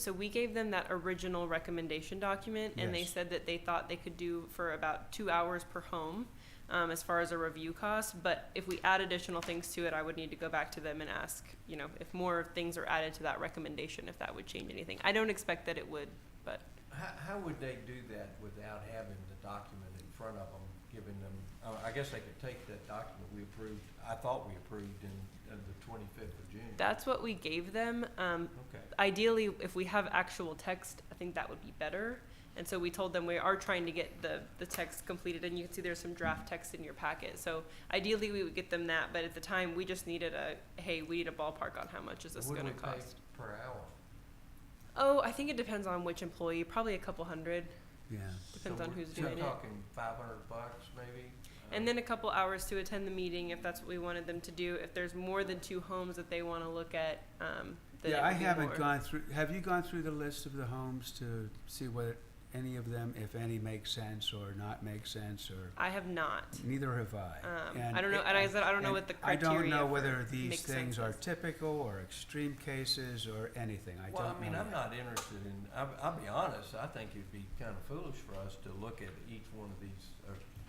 that original recommendation document, and they Yes. said that they thought they could do for about 2 hours per home, as far as a review cost. But if we add additional things to it, I would need to go back to them and ask, if more things are added to that recommendation, if that would change anything. I don't expect that it would, but How would they do that without having the document in front of them giving them, I guess they could take that document we approved, I thought we approved in the 25th of June. That's what we gave them. Okay. Ideally, if we have actual text, I think that would be better. And so we told them we are trying to get the text completed, and you can see there's some draft text in your packet. So ideally, we would get them that, but at the time, we just needed we need a ballpark on how much is this What do gonna we pay cost. per hour? Oh, I think it depends on which employee, probably a couple hundred, Yeah. depends So on we're- who's so doing it. we're talking $500 maybe? And then a couple hours to attend the meeting if that's what we wanted them to do. If there's more than 2 homes that they wanna look at, then it Yeah, I would be haven't more. gone through, have you gone through the list of the homes to see whether any of them, if any, make sense or not make sense, or I have not. neither have I. And I don't know, it- and I said, I don't know and what the I criteria don't know for whether these makes things sense are is. typical or extreme cases or anything. I Well, don't I mean, know I'm yet. not interested in, I'll be honest, I think it'd be kind of foolish for us to look at each one of these,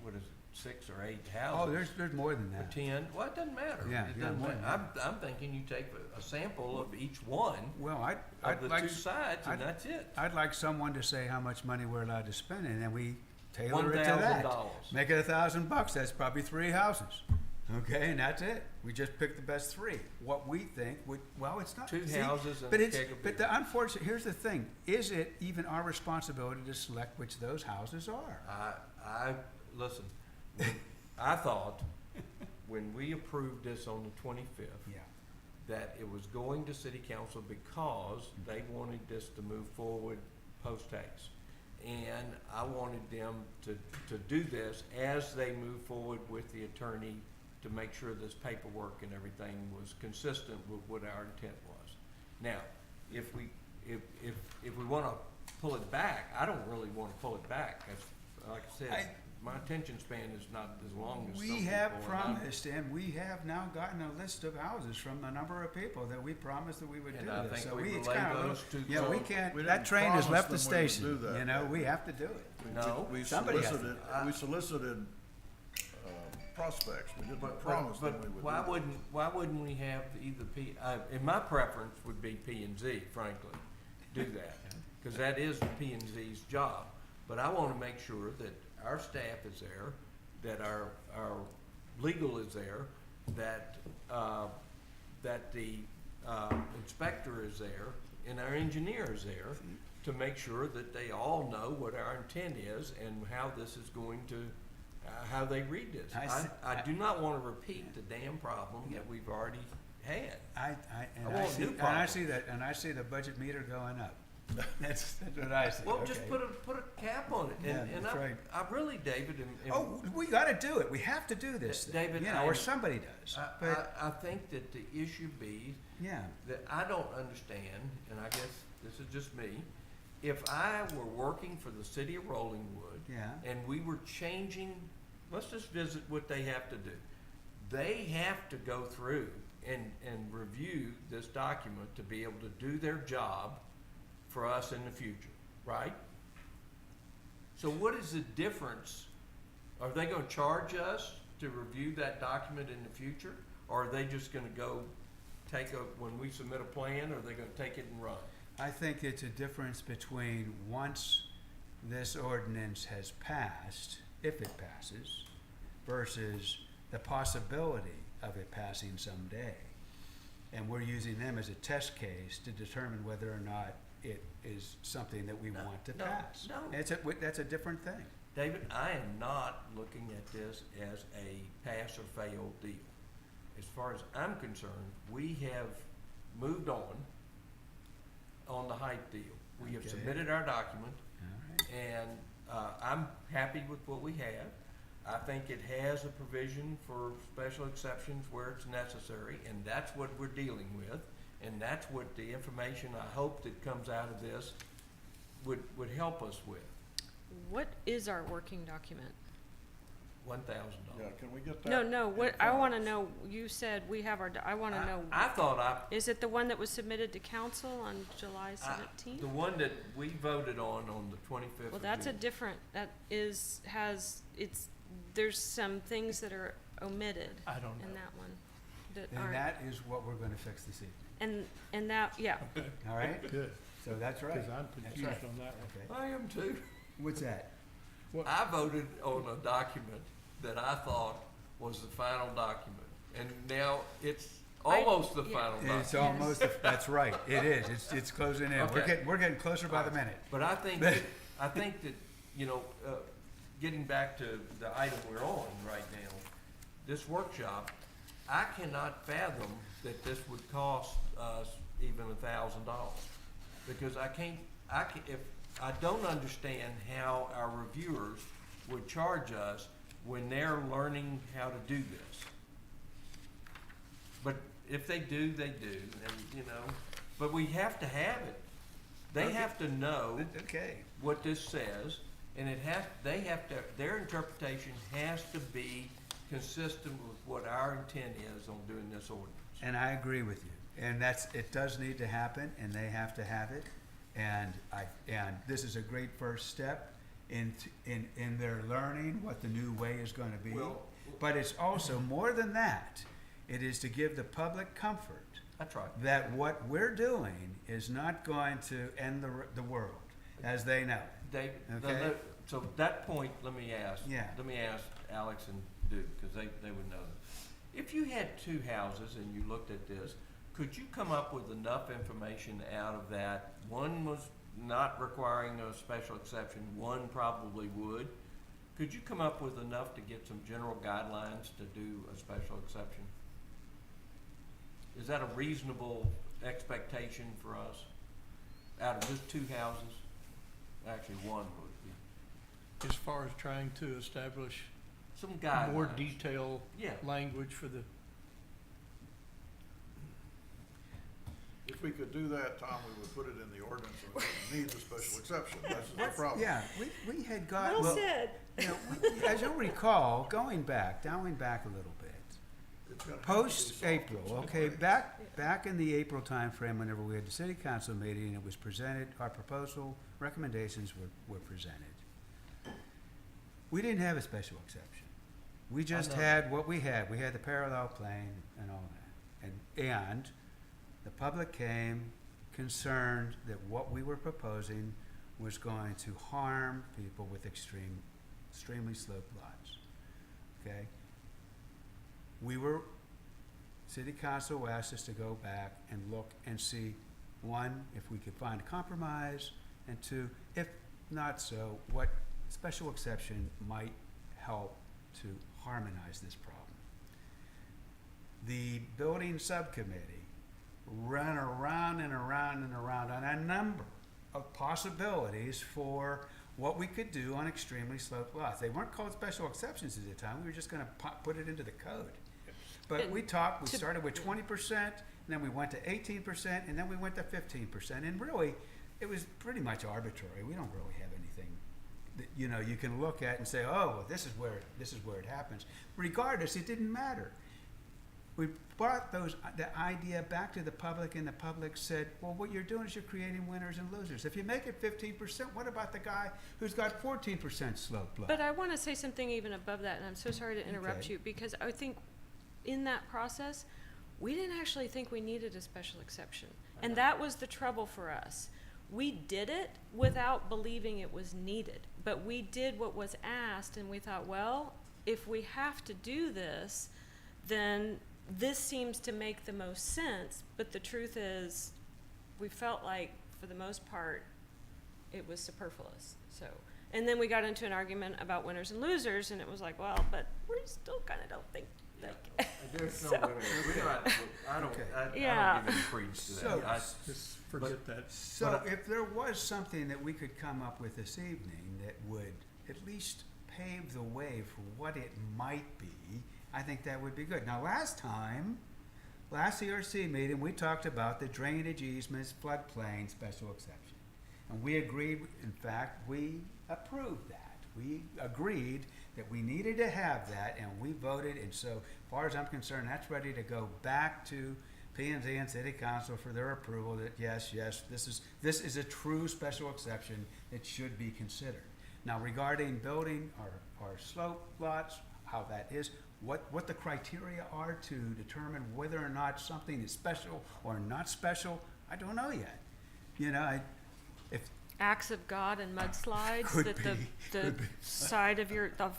what is it, 6 or 8 Oh, houses? there's more than Or that. 10, well, it doesn't matter. Yeah, It yeah, doesn't more matter. than I'm thinking you take a sample of each one Well, of I'd the like, 2 sides, and I'd- that's it. I'd like someone to say how much money we're allowed to spend, and then we tailor it to that. $1,000. Make it $1,000. That's probably 3 houses. Okay, and that's it. We just pick the best 3. What we think would, well, it's not. 2 see, houses and But a it's, keg of but beer. the unfortunate, here's the thing, is it even our responsibility to select which those houses are? Listen, I thought, when we approved this on the 25th, Yeah. that it was going to city council because they wanted this to move forward post-haste. And I wanted them to do this as they move forward with the attorney to make sure this paperwork and everything was consistent with what our intent was. Now, if we wanna pull it back, I don't really wanna pull it back. As, like I said, my attention span is not as long as some people. We have and promised, and we have now gotten a list of houses from the number of people that we promised that we would do And I this. think So we it's relay kinda a little- those to. Yeah, we So can't, we that didn't train has promise left the them we would station, do that. you know, we have to do it. No. We Somebody has to. solicited prospects. We didn't But promise them we would do why that. wouldn't we have either and my preference would be P and Z, frankly, do that, because that is P and Z's job. But I want to make sure that our staff is there, that our legal is there, that the inspector is there, and our engineer is there, to make sure that they all know what our intent is and how this is going to, how they read this. I do not want to repeat the damn problem that we've already had. I want new see that, and I see the budget meter going up. That's what I see. Well, just okay. put a cap on it, Yeah, and that's right. I really, David, and Oh, we gotta do it. We have to do this thing, David, you know, or somebody does. But, I think that the issue be yeah, that I don't understand, and I guess this is just me, if I were working for the city of Rollingwood, yeah. and we were changing, let's just visit what they have to do. They have to go through and review this document to be able to do their job for us in the future, right? So what is the difference? Are they gonna charge us to review that document in the future? Or are they just gonna go when we submit a plan, are they gonna take it and run? I think it's a difference between once this ordinance has passed, if it passes, versus the possibility of it passing someday. And we're using them as a test case to determine whether or not it is something that we want to no, pass. no. That's a different thing. David, I am not looking at this as a pass or fail deal. As far as I'm concerned, we have moved on the height deal. We have Okay. submitted our document, All right. and I'm happy with what we have. I think it has a provision for special exceptions where it's necessary, and that's what we're dealing with. And that's what the information I hope that comes out of this would help us with. What is our working document? $1,000. Yeah, can we get that? No, in what, I front of wanna us? know, you said we have I wanna know, I thought is it the one that was submitted to council on July the seventeenth? one that we voted on the 25th Well, of that's a June. different, there's some things that are omitted I don't in know. that one that And aren't, that is what we're gonna fix this evening, and that, yeah, all right? Good, So that's right. because I'm That's confused right. on that one. Okay. I am too. What's that? I voted on a document that I thought was the final document. And now it's almost the yeah. final document. It's almost, that's right, it is, it's closing in. Okay. We're getting closer by the minute. But I think that, you know, getting back to the item we're on right now, this workshop, I cannot fathom that this would cost us even $1,000. Because if, I don't understand how our reviewers would charge us when they're learning how to do this. But if they do, they do, and, you know, but we have to have it. They Okay. have to know Okay. what this says, and they have to, their interpretation has to be consistent with what our intent is on doing this ordinance. And I agree with you, and it does need to happen, and they have to have it, and this is a great first step in their learning what the new way is gonna be. Well- But it's also more than that, it is to give the public comfort That's right. that what we're doing is not going to end the world, as they know. Okay. So that point, let me ask Yeah. Alex and Duke, because they would know. If you had two houses and you looked at this, could you come up with enough information out of that? One was not requiring a special exception, one probably would. Could you come up with enough to get some general guidelines to do a special exception? Is that a reasonable expectation for us? Out of just two houses? Actually, one would be. As far as trying to establish Some guidelines. more detailed Yeah. language for the, If we could do that, Tom, we would put it in the ordinance and we wouldn't need the special exception. That's the problem. Yeah, we had got. Well said. You know, as you'll recall, going back a little bit, It's gonna have to be post-April, solved. okay, back in the April timeframe, whenever we had the city council meeting, it was presented, our proposal, recommendations were presented. We didn't have a special exception. We just know. had what we had. We had the parallel plane and all that. And the public came concerned that what we were proposing was going to harm people with extremely sloped lots, okay? City council asked us to go back and look and see, one, if we could find a compromise, and two, if not so, what special exception might help to harmonize this problem. The building subcommittee ran around and around and around on a number of possibilities for what we could do on extremely sloped lots. They weren't called special exceptions at the time, we were just gonna put it into the code. But And we started with 20%, and then we went to 18%, and then we went to 15%, and really, it was pretty much arbitrary. We don't really have anything that, you know, you can look at and say, oh, well, this is where it happens. Regardless, it didn't matter. We brought the idea back to the public, and the public said, well, what you're doing is you're creating winners and losers. If you make it 15%, what about the guy who's got 14% slope lot? But I want to say something even above that, and I'm so sorry to interrupt Okay. you, because I think in that process, we didn't actually think we needed a special exception. And that was the trouble for us. We did it without believing it was needed, but we did what was asked, and we thought, well, if we have to do this, then this seems to make the most sense. But the truth is, we felt like, for the most part, it was superfluous. So, and then we got into an argument about winners and losers, and it was like, well, but we still kind of don't think like. There's no So- limit. I don't Yeah. give any credence to So- that. just forget that. So if there was something that we could come up with this evening that would at least pave the way for what it might be, I think that would be good. Now, last CRC meeting, we talked about the drainage easements, floodplain special exception. And we agreed, in fact, we approved that. We agreed that we needed to have that, and we voted, and so, as far as I'm concerned, that's ready to go back to P&Z and City Council for their approval that yes, this is a true special exception that should be considered. Now, regarding building our slope lots, how that is, what the criteria are to determine whether or not something is special or not special, I don't know yet. You know, acts of God and mudslides, Could that be, the side of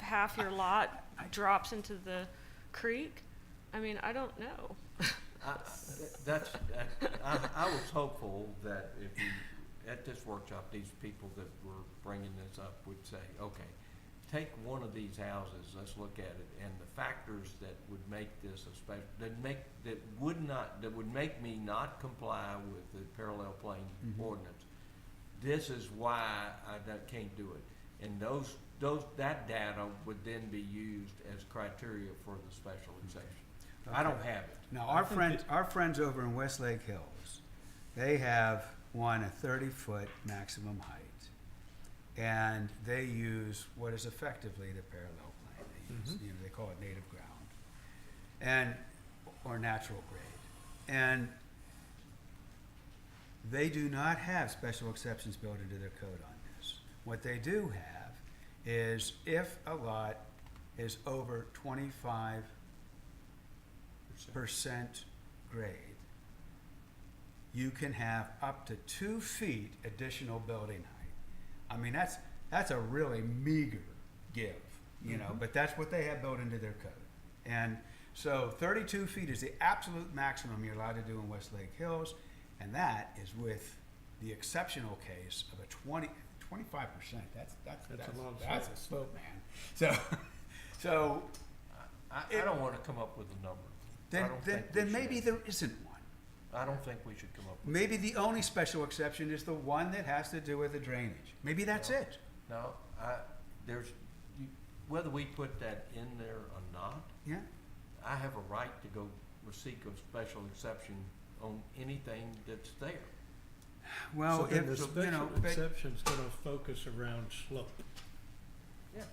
half your lot drops into the creek? I mean, I don't know. I was hopeful that if we, at this workshop, these people that were bringing this up would say, okay, take one of these houses, let's look at it, and the factors that would make this a special, that would make me not comply with the parallel plane ordinance. This is why can't do it. And that data would then be used as criteria for the special exception. I don't have it. Now, our friends over in Westlake Hills, they have a 30-foot maximum height. And they use what is effectively the parallel plane. They use, they call it native ground, or natural grade. And they do not have special exceptions built into their code on this. What they do have is if a lot is over 25% grade, you can have up to 2 feet additional building height. I mean, that's a really meager give, you know, but that's what they have built into their code. And so 32 feet is the absolute maximum you're allowed to do in Westlake Hills, and that is with the exceptional case of a 25%. That's a long that's a slope, man. So I don't wanna come up with a number. then maybe there isn't one. I don't think we should come up with. Maybe the only special exception is the one that has to do with the drainage. Maybe that's it. No, whether we put that in there or not, Yeah. I have a right to go seek a special exception on anything that's there. Well, So then the if, you special know, exception's gonna focus around slope. Yeah.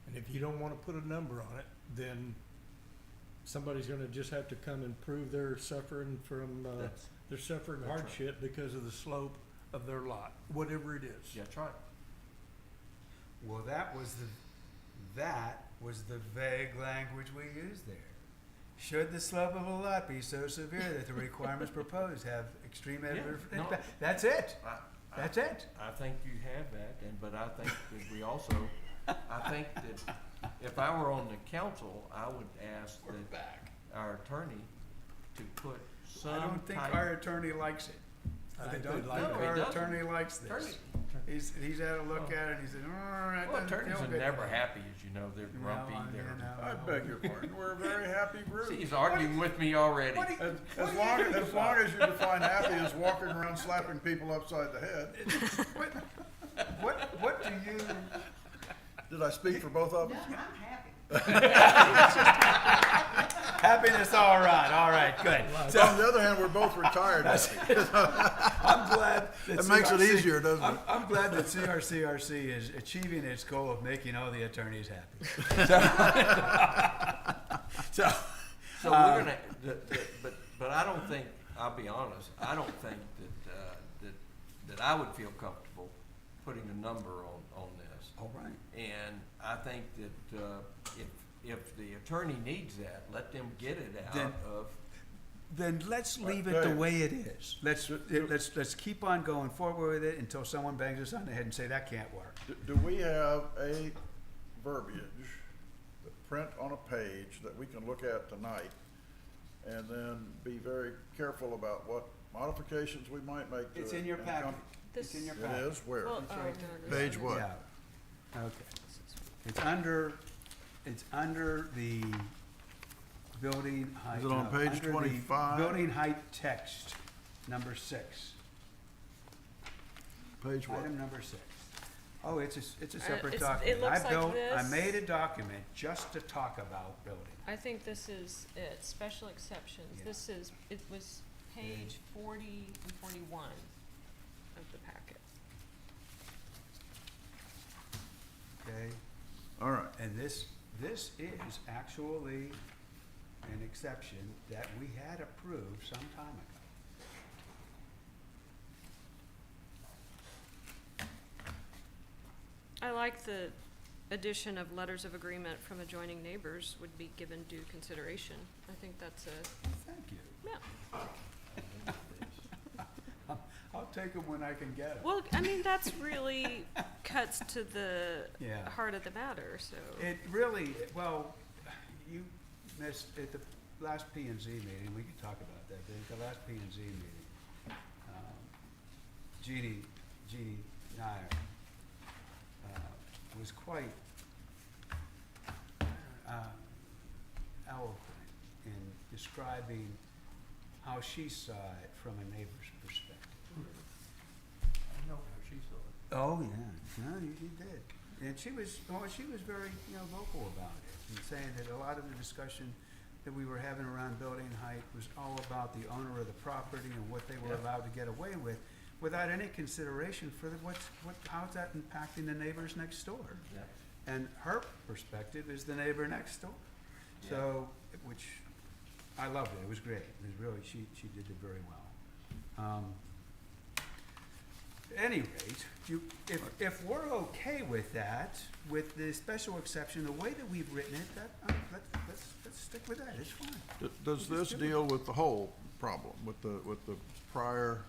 And if you don't wanna put a number on it, then somebody's gonna just have to come and prove they're suffering from, That's right. hardship because of the slope of their lot, whatever it is. Yeah, that's right. well, that was the vague language we used there. Should the slope of a lot be so severe that the requirements proposed have extreme adverse no. impact? That's it. That's it. I think you have that, but I think that we also, I think that if I were on the council, I would ask that our attorney to put some I type. don't think our attorney likes it. I think don't they'd like think it. our No, he doesn't. attorney likes this. Attorney- He's had a look at it and he said, that Well, doesn't attorneys feel are good." never happy, as you know, they're grumpy, No, they're. you know. I beg your pardon, we're a very happy group. See, he's arguing with me already. What do you- As long as you define happy as walking around slapping people upside the head. What do you, Did I speak for both of us? happiness, all right, good. So on the other hand, we're both retired. I'm glad that It makes it CRC easier, doesn't it? I'm glad that CRCRC is achieving its goal of making all the attorneys happy. So, So we're gonna, but I don't think, I'll be honest, I don't think that I would feel comfortable putting a number on this. all right. And I think that, if the attorney needs that, let them get it out Then- of, Then let's leave it the way it is. Let's keep on going forward with it until someone bangs us on the head and say, that can't work. Do we have a verbiage, print on a page that we can look at tonight and then be very careful about what modifications we might make to it? It's in your and packet. come- It's in your It packet. is, where? Well, It's oh, right no, it Page isn't. what? Yeah. Okay. It's under the building height. Is it on no, page under the 25? Building height text, number 6. Page what? Item number 6. Oh, it's a separate it document. looks like I this. made a document just to talk about building. I think this is it, special exceptions. Yeah. It was page 40 and 41 of the packet. Okay? All right. And this is actually an exception that we had approved some time ago. I like the addition of letters of agreement from adjoining neighbors would be given due consideration. I think that's a, Thank you. yeah. I'll take them when I can get them. Well, I mean, that's really cuts to the Yeah. heart of the matter, so. It really, well, you missed, at the last P and Z meeting, we could talk about that, but at the last P and Z meeting, Jeannie Nyer, was quite, eloquent in describing how she saw it from a neighbor's perspective. I know how she saw it. Oh, yeah, no, you did. And she was very, vocal about it, and saying that a lot of the discussion that we were having around building height was all about the owner of the property and what they were Yeah. allowed to get away with, without any consideration for how's that impacting the neighbors next door? Yeah. And her perspective is the neighbor next door. Yeah. So, which, I loved it, it was great, it was really, she did it very well. At any rate, if we're okay with that, with the special exception, the way that we've written it, that, let's stick with that, it's fine. Does this deal with the whole problem, with the prior,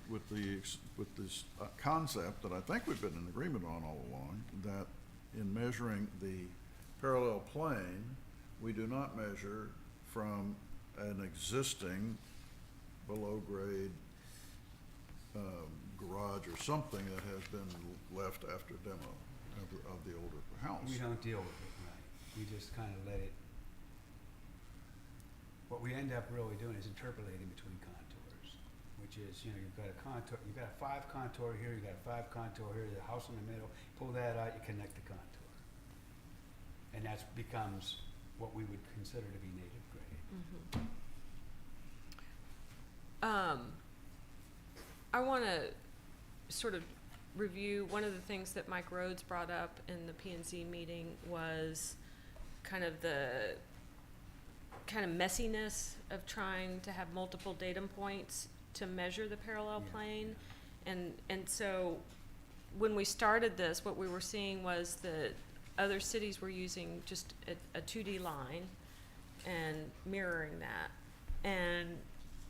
with this concept that I think we've been in agreement on all along, that in measuring the parallel plane, we do not measure from an existing below-grade garage or something that has been left after demo of the older house. We don't deal with it, right, we just kind of let it, what we end up really doing is interpolating between contours, which is, you've got a contour, you've got a 5 contour here, you've got a 5 contour here, the house in the middle, pull that out, you connect the contour. And that becomes what we would consider to be native grade. I want to sort of review, one of the things that Mike Rhodes brought up in the P and Z meeting was kind of the messiness of trying to have multiple datum points to measure the parallel Yeah. plane. And so when we started this, what we were seeing was that other cities were using just a 2D line and mirroring that. And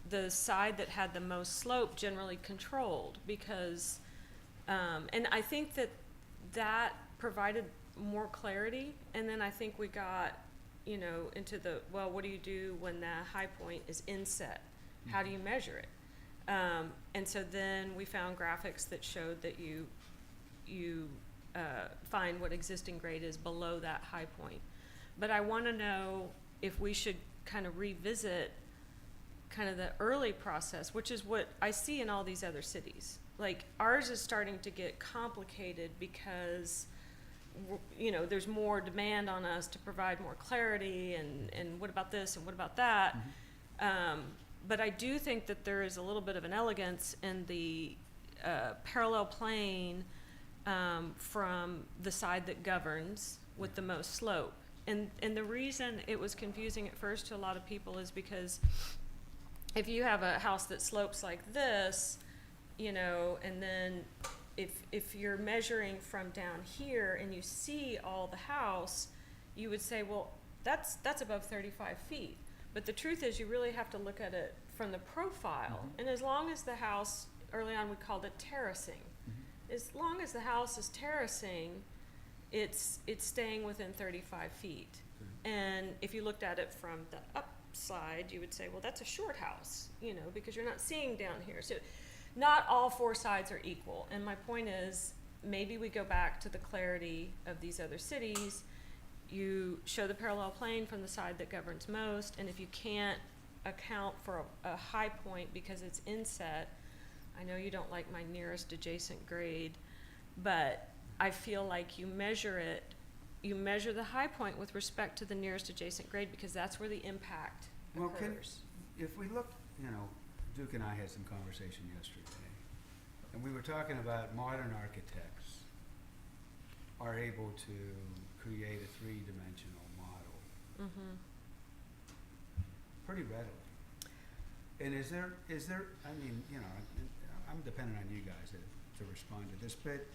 the side that had the most slope generally controlled because, and I think that provided more clarity. And then I think we got, into what do you do when the high point is inset? How do you measure it? And so then we found graphics that showed that you find what existing grade is below that high point. But I want to know if we should kind of revisit kind of the early process, which is what I see in all these other cities. Like ours is starting to get complicated because there's more demand on us to provide more clarity and what about this and what about that. But I do think that there is a little bit of an elegance in the parallel plane from the side that governs with the most slope. And the reason it was confusing at first to a lot of people is because if you have a house that slopes like this, and then if you're measuring from down here and you see all the house, you would say, well, that's above 35 feet. But the truth is you really have to look at it from the profile. And as long as the house, early on we called it terracing, as long as the house is terracing, it's staying within 35 feet. And if you looked at it from the upside, you would say, well, that's a short house, because you're not seeing down here. So not all 4 sides are equal. And my point is, maybe we go back to the clarity of these other cities. You show the parallel plane from the side that governs most, and if you can't account for a high point because it's inset, I know you don't like my nearest adjacent grade, but I feel like you measure the high point with respect to the nearest adjacent grade because that's where the impact occurs. If we look, Duke and I had some conversation yesterday, and we were talking about modern architects are able to create a 3-dimensional model pretty readily. And is there, I'm dependent on you guys to respond to this, but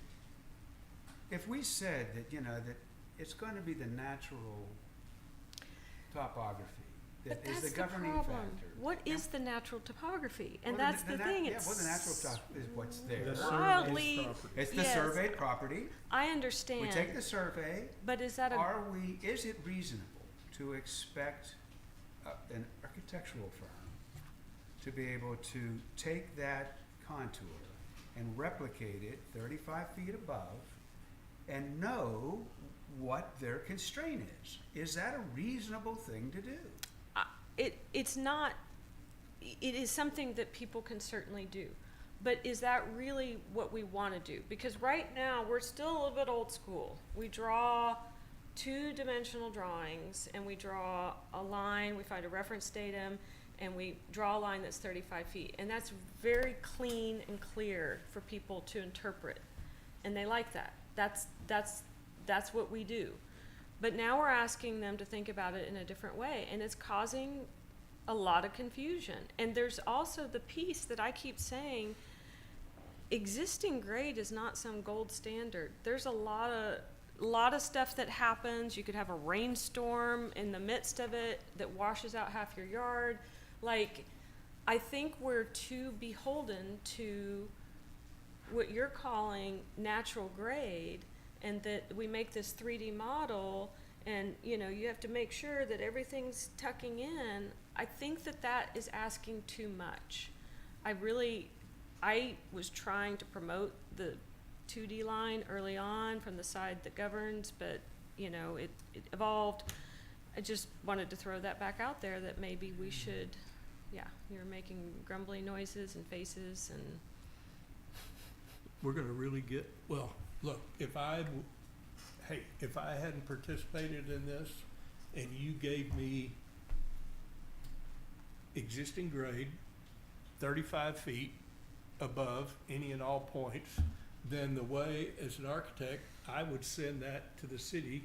if we said that, that it's going to be the natural topography that But is that's the the governing problem. factor. What is the natural topography? And Well, that's the thing, Yeah, it's. well, the natural top is what's there. The surveyed Wildly- property. It's the yes. surveyed property. I We understand, take the survey. but is that Is it reasonable to expect an architectural firm to be able to take that contour and replicate it 35 feet above and know what their constraint is? Is that a reasonable thing to do? it's not, it is something that people can certainly do. But is that really what we wanna do? Because right now, we're still a little bit old school. We draw two-dimensional drawings, and we draw a line, we find a reference datum, and we draw a line that's 35 feet. And that's very clean and clear for people to interpret. And they like that. That's what we do. But now we're asking them to think about it in a different way, and it's causing a lot of confusion. And there's also the piece that I keep saying, existing grade is not some gold standard. There's a lot of stuff that happens. You could have a rainstorm in the midst of it that washes out half your yard. Like, I think we're too beholden to what you're calling natural grade, and that we make this 3D model, and you have to make sure that everything's tucking in. I think that is asking too much. I was trying to promote the 2D line early on from the side that governs, but it evolved. I just wanted to throw that back out there, that maybe we should, you're making grumbly noises and faces, and We're gonna really get, well, look, if I hadn't participated in this and you gave me existing grade, 35 feet above any and all points, then the way, as an architect, I would send that to the city,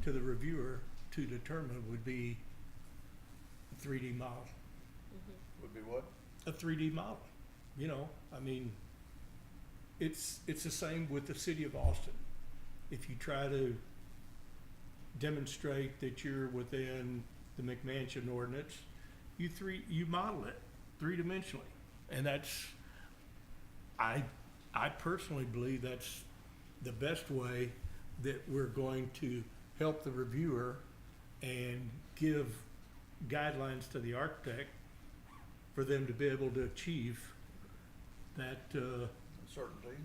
to the reviewer, to determine would be a 3D model. Would be what? A 3D model, I mean, it's the same with the city of Austin. If you try to demonstrate that you're within the McMansion ordinance, you model it three-dimensionally. And that's, I personally believe that's the best way that we're going to help the reviewer and give guidelines to the architect for them to be able to achieve that, Certainty.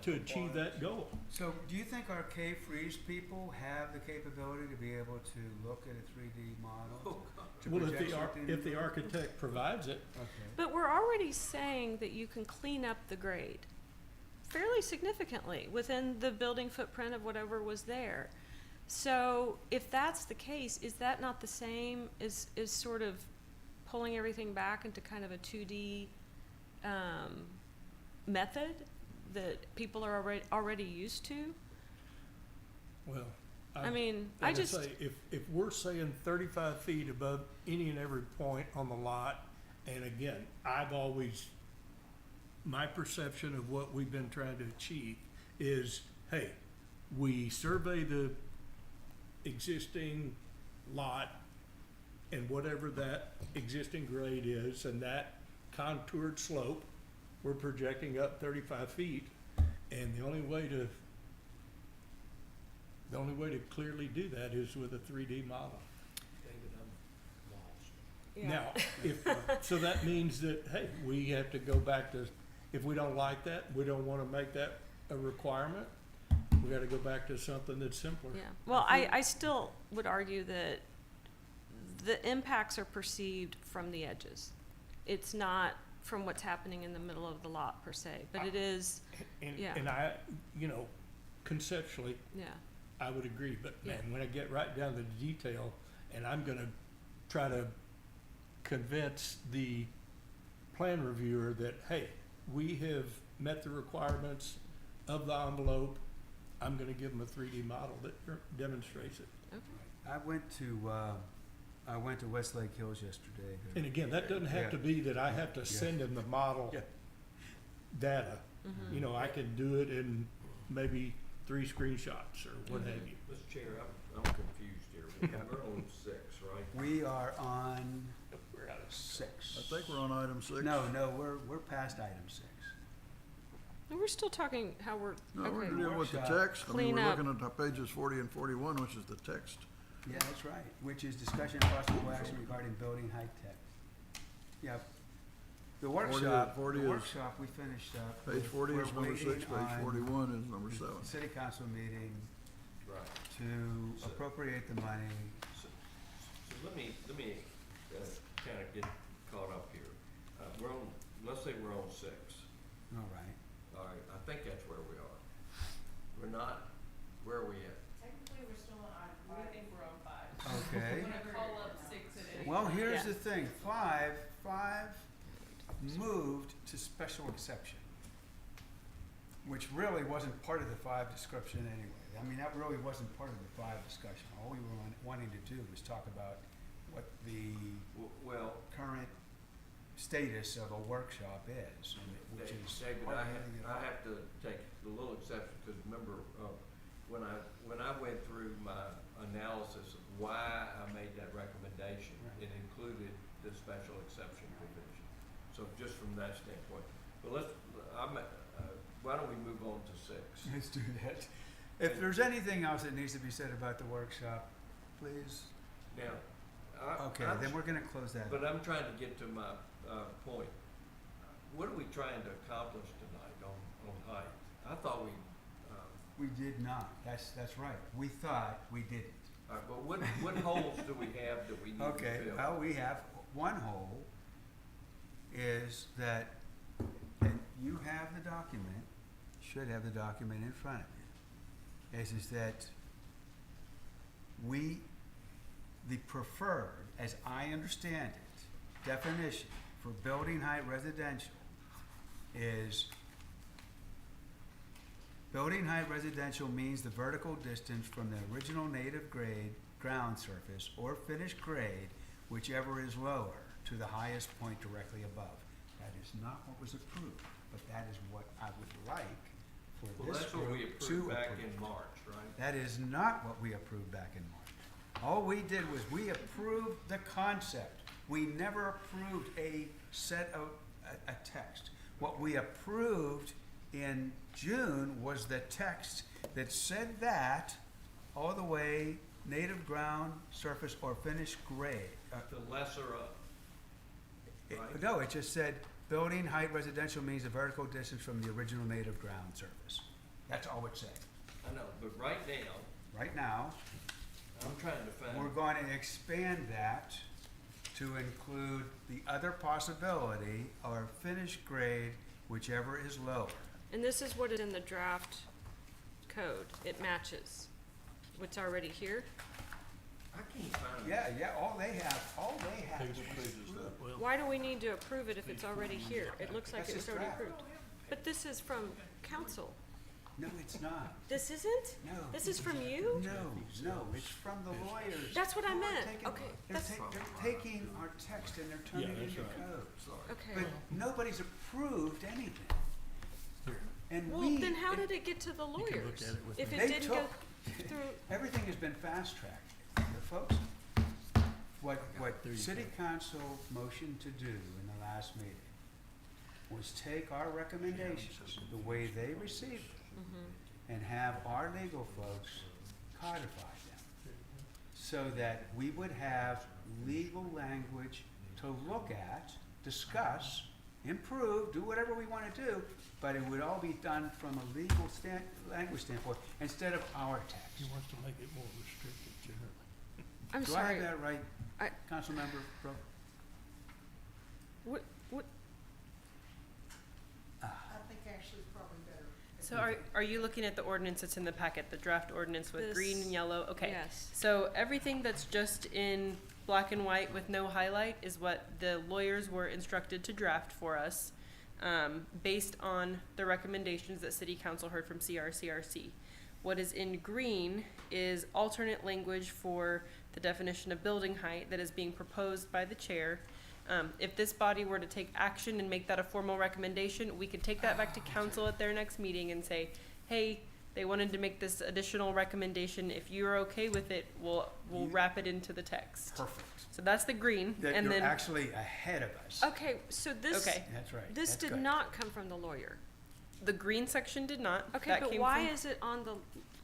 to achieve that goal. So do you think our K-Freeze people have the capability to be able to look at a 3D model? To Well, project something if the into it? architect provides it, Okay. but we're already saying that you can clean up the grade fairly significantly within the building footprint of whatever was there. So if that's the case, is that not the same as sort of pulling everything back into kind of a 2D method that people are already used to? well, I mean, I like just, say, if we're saying 35 feet above any and every point on the lot, and again, my perception of what we've been trying to achieve is, hey, we survey the existing lot and whatever that existing grade is, and that contoured slope, we're projecting up 35 feet, and the only way to clearly do that is with a 3D model. yeah. Now, so that means that, hey, we have to go back to, if we don't like that, we don't wanna make that a requirement, we gotta go back to something that's simpler. Yeah, well, I still would argue that the impacts are perceived from the edges. It's not from what's happening in the middle of the lot per se, but it is, yeah. And I, conceptually, yeah, I would agree, but Yeah. man, when I get right down to the detail, and I'm gonna try to convince the plan reviewer that, hey, we have met the requirements of the envelope, I'm gonna give them a 3D model that demonstrates it. okay. I went to Westlake Hills yesterday. And again, that doesn't have to be that I have to send them the model Yeah. data. Mhm. I can do it in maybe 3 screenshots or what have you. Mr. Chair, I'm confused here. We're on 6, right? We are on We're out of 6. I think we're on item 6. No, we're past item 6. And we're still talking how we're, No, we're okay. dealing with the Workshop. text. I mean, Clean we're up. looking at pages 40 and 41, which is the text. Yeah, that's right, which is discussion and possible action regarding building height text. Yep. The workshop, 40 the is- workshop, we finished up. Page with- 40 we're is number 6, waiting page on 41 is number the 7. City council meeting Right. to So- appropriate the money. So let me kind of get caught up here. We're on, let's say we're on 6. All right. All right, I think that's where we are. We're not, where are we at? Technically, we're still on item 5. We think we're on 5. Okay. When I call up 6 it is. Well, here's Yeah. the thing, five moved to special exception, which really wasn't part of the 5 description anyway. I mean, that really wasn't part of the 5 discussion. All we were wanting to do was talk about what the Well, current status of a workshop is, and which is. David, hardly I anything at all. have to take a little exception, because remember, when I went through my analysis of why I made that recommendation, Right. it included the special exception provision. So just from that standpoint, but why don't we move on to 6? Let's do that. If there's anything else that needs to be said about the workshop, please. Now, Okay, then we're gonna close that. But I'm trying to get to my point. What are we trying to accomplish tonight on height? I thought we, We did not. That's right. We thought we didn't. all right, but what holes do we have that we need to fill? Okay, well, we have one hole is that, and you have the document, should have the document in front of you, is that the preferred, as I understand it, definition for building height residential is building height residential means the vertical distance from the original native grade ground surface or finished grade, whichever is lower, to the highest point directly above. That is not what was approved, but that is what I would like for Well, this that's what we group to approved back approve. in March, right? That is not what we approved back in March. All we did was we approved the concept. We never approved a set of, a text. What we approved in June was the text that said that all the way native ground surface or finished grade. The lesser of, right? No, it just said building height residential means the vertical distance from the original native ground surface. That's all it said. I know, but right now, Right now, I'm trying to find. we're going to expand that to include the other possibility or finished grade, whichever is lower. And this is what is in the draft code. It matches what's already here. I can't find it. Yeah, all they have Page- is pages that? Well, Why do we need to approve it if it's already here? It looks like That's it was just already draft. approved. But this is from council. No, it's not. This isn't? No. This is from you? No, it's from the lawyers. That's what I who are meant. taking- Okay, They're that's, taking our text and they're turning Yeah, it that's into right. code. okay. But nobody's approved anything. here, And Well, we, then how did it get to the You can look lawyers? at it with If me. it They didn't go took- through, everything has been fast-tracked. The folks, what There you city go. council motioned to do in the last meeting was take our recommendations, the way they received them, and have our legal folks codify them, so that we would have legal language to look at, discuss, improve, do whatever we want to do, but it would all be done from a legal language standpoint, instead of our He text. wants to make it more restrictive generally. I'm Do I sorry. have that right, I- Councilmember Brooke? What, I think Ashley's probably better. So are you looking at the ordinance that's in the packet, the draft ordinance with green This- and yellow? Okay. yes. So everything that's just in black and white with no highlight is what the lawyers were instructed to draft for us, based on the recommendations that city council heard from CRCRC. What is in green is alternate language for the definition of building height that is being proposed by the chair. If this body were to take action and make that a formal recommendation, we could take that back to council at their next meeting and say, hey, They wanted to make this additional recommendation. If you're okay with it, we'll wrap it into the text. Perfect. So that's the green, That and you're then, actually ahead of us. Okay, so this, okay, That's right. this That's did good. not come from the lawyer. the green section did not. Okay, That but came why from- is it on the,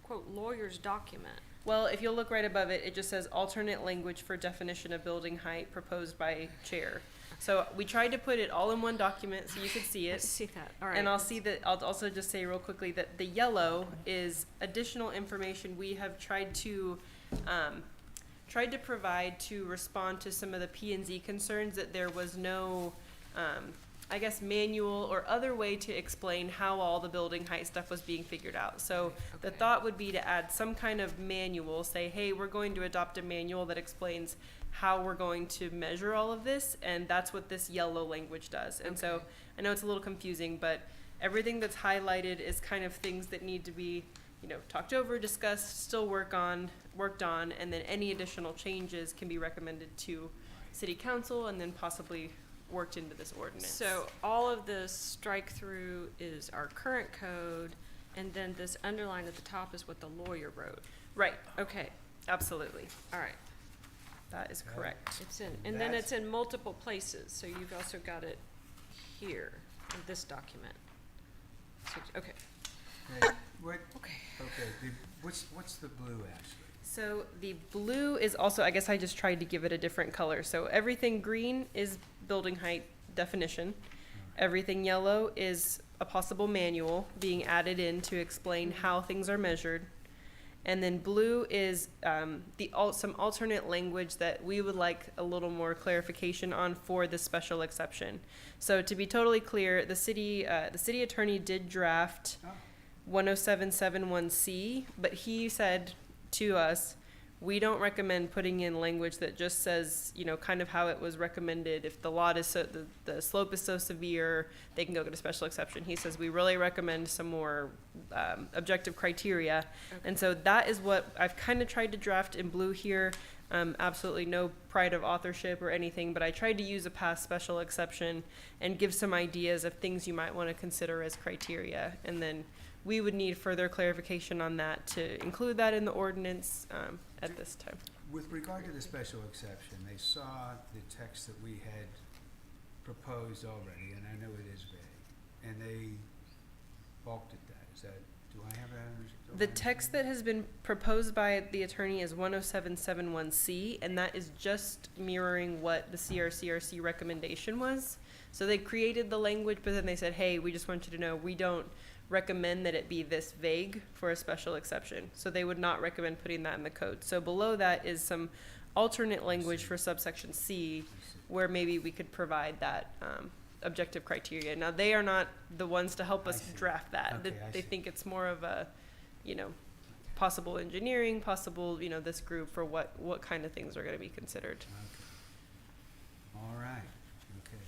quote, lawyer's document? Well, if you'll look right above it, it just says alternate language for definition of building height proposed by chair. So we tried to put it all in one document so you could see I it. see that, all right. And I'll see that, I'll also just say real quickly that the yellow is additional information we have tried to provide to respond to some of the P and Z concerns, that there was no, I guess, manual or other way to explain how all the building height stuff was being figured out. So the Okay. thought would be to add some kind of manual, say, hey, we're going to adopt a manual that explains how we're going to measure all of this, and that's what this yellow language does. And so Okay. I know it's a little confusing, but everything that's highlighted is kind of things that need to be, you know, talked over, discussed, still worked on, and then any additional changes can be recommended to city council and then possibly worked into this ordinance. So all of this strike through is our current code, and then this underline at the top is what the lawyer wrote. Right, Okay, absolutely. all right. That is correct. It's in, and then it's in multiple places, so you've also got it here in this document. So, okay, Okay, what, okay. okay, what's the blue actually? So the blue is also, I guess I just tried to give it a different color. So everything green is building height definition. Everything yellow is a possible manual being added in to explain how things are measured. And then blue is some alternate language that we would like a little more clarification on for the special exception. So to be totally clear, the city attorney did draft Oh, 10771C, but he said to us, we don't recommend putting in language that just says, you know, kind of how it was recommended. If the lot is so, the slope is so severe, they can go get a special exception. He says, we really recommend some more objective criteria. And so that is what I've kind of tried to draft in blue here. Absolutely no pride of authorship or anything, but I tried to use a past special exception and give some ideas of things you might want to consider as criteria. And then we would need further clarification on that to include that in the ordinance at this time. with regard to the special exception, they saw the text that we had proposed already, and I know it is vague, and they balked at that. Is that, do I have that? The text that has been proposed by the attorney is 10771C, and that is just mirroring what the CRCRC recommendation was. So they created the language, but then they said, hey, we just want you to know we don't recommend that it be this vague for a special exception. So they would not recommend putting that in the code. So below that is some alternate language for subsection C, where maybe we could provide that objective criteria. Now, they are not the ones to help I us see. draft that. Okay, I They see. think it's more of a, you know, possible engineering, possible, you know, this group for what kind of things are gonna be considered. Okay. All right, okay.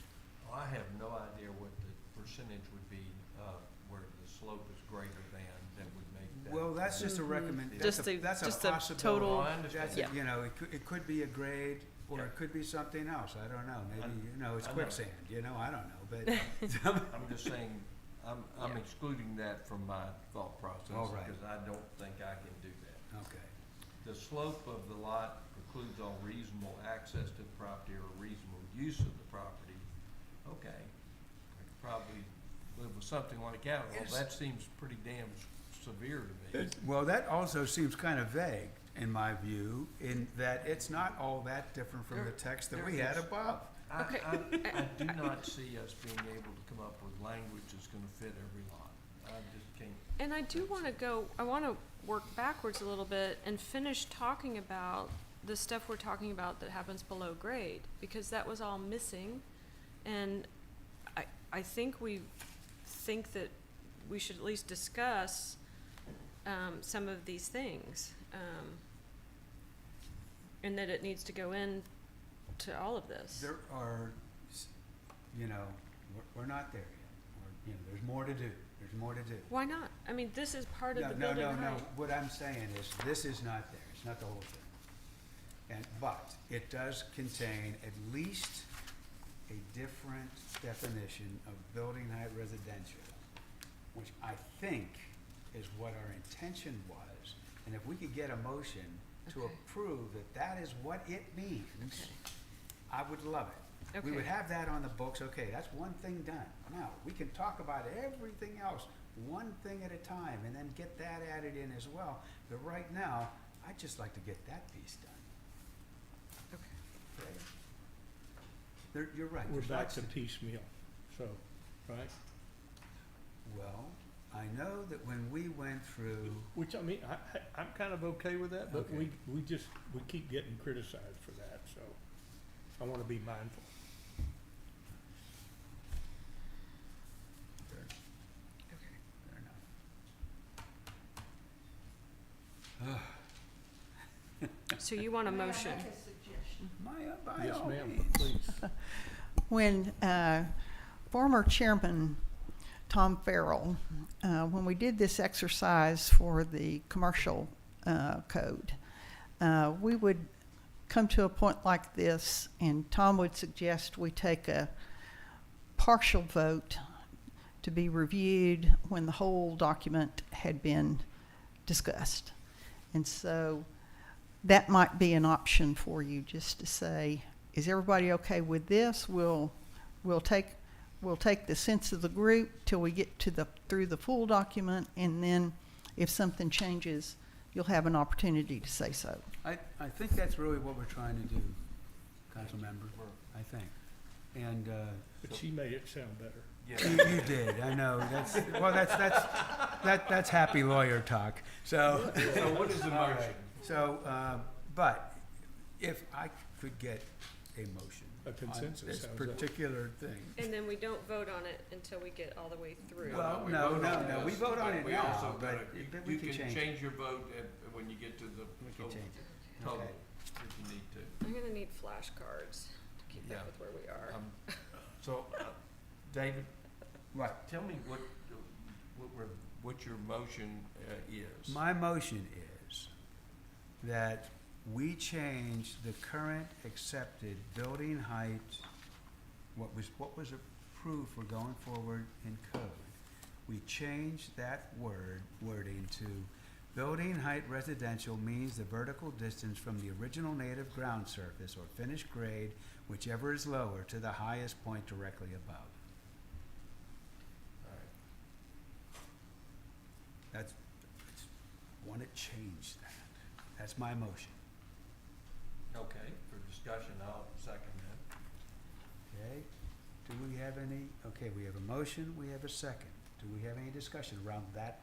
Well, I have no idea what the percentage would be, where the slope is greater than, that would make that. Well, that's just a Mhm. recommend, Just that's a just a possibility. total- Oh, I understand. That's, Yeah. you know, it could be a grade, or Yeah. it could be something else, I don't know, maybe, I- you know, it's I know. quicksand, you know, I don't know, but. I'm just saying, I'm Yeah. excluding that from my thought process. All right. Because I don't think I can do that. Okay, The slope of the lot precludes all reasonable access to the property or reasonable use of the property. Okay, I could probably live with something like that. Well, Yes. that seems pretty damn severe to me. well, that also seems kind of vague, in my view, in that it's not all that different from the text that we There had is. above. Okay. I do not see us being able to come up with language that's gonna fit every lot. I just can't. And I do want to work backwards a little bit and finish talking about the stuff we're talking about that happens below grade, because that was all missing. And I think that we should at least discuss some of these things. And that it needs to go in to all of this. There are, you know, we're not there yet, you know, there's more to do, Why not? I mean, this is part of No, the no, building no, height. no, what I'm saying is, this is not there, it's not the whole thing. But it does contain at least a different definition of building height residential, which I think is what our intention was. And if we could get a motion to Okay. approve that that is what it means, Okay. I would love it. We would Okay. have that on the books, okay, that's one thing done. Now, we can talk about everything else, one thing at a time, and then get that added in as well. But right now, I'd just like to get that piece done, Okay. okay? You're right. We're there's back lots to piecemeal, so, right? Well, I know that when we went through, Which, I mean, I'm kind of okay with that, but Okay. we keep getting criticized for that, so I wanna be mindful. fair Okay. enough. So you want a May I motion? make a suggestion? By Yes, all ma'am, means. please. When former chairman Tom Farrell, when we did this exercise for the commercial code, we would come to a point like this, and Tom would suggest we take a partial vote to be reviewed when the whole document had been discussed. And so that might be an option for you, just to say, is everybody okay with this? We'll take the sense of the group till we get to through the full document, and then if something changes, you'll have an opportunity to say so. I think that's really what we're trying to do, council member, I think. And, But she made it sound better. you did, I know, that's happy lawyer talk, so. So what is the All right. motion? So, but if I could get a motion A on consensus, this how's that? particular thing. And then we don't vote on it until we get all the way through. Well, we no, vote no, on no, we this, vote on it we now, also but gotta- we you can change it. change your vote when you get to the We can change it. total, Okay. if you need to. I'm gonna need flashcards to keep Yeah. up with where we are. So, David, Right. tell me what your motion is. My motion is that we change the current accepted building height, what was approved for going forward in code. We change that wording to building height residential means the vertical distance from the original native ground surface or finished grade, whichever is lower, to the highest point directly above. All right. That's, want to change that. That's my motion. Okay, for discussion, I'll second that. Okay, do we have any, okay, we have a motion, we have a second. Do we have any discussion around that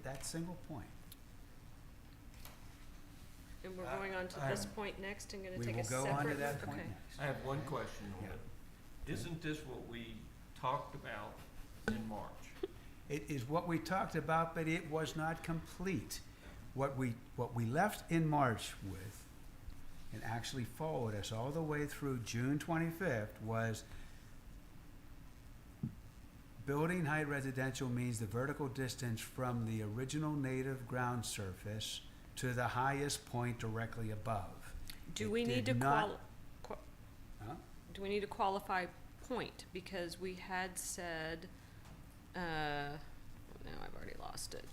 that single point? And we're going on to this point next and gonna We take will a go separate. on to that point Okay. next. I have one question on Yeah. it. Isn't this what we talked about in March? It is what we talked about, but it was not complete. What we left in March with, and actually followed us all the way through June 25th, was building height residential means the vertical distance from the original native ground surface to the highest point directly above. Do It we need to did not- Huh? do we need to qualify point? Because we had said, now I've already lost it.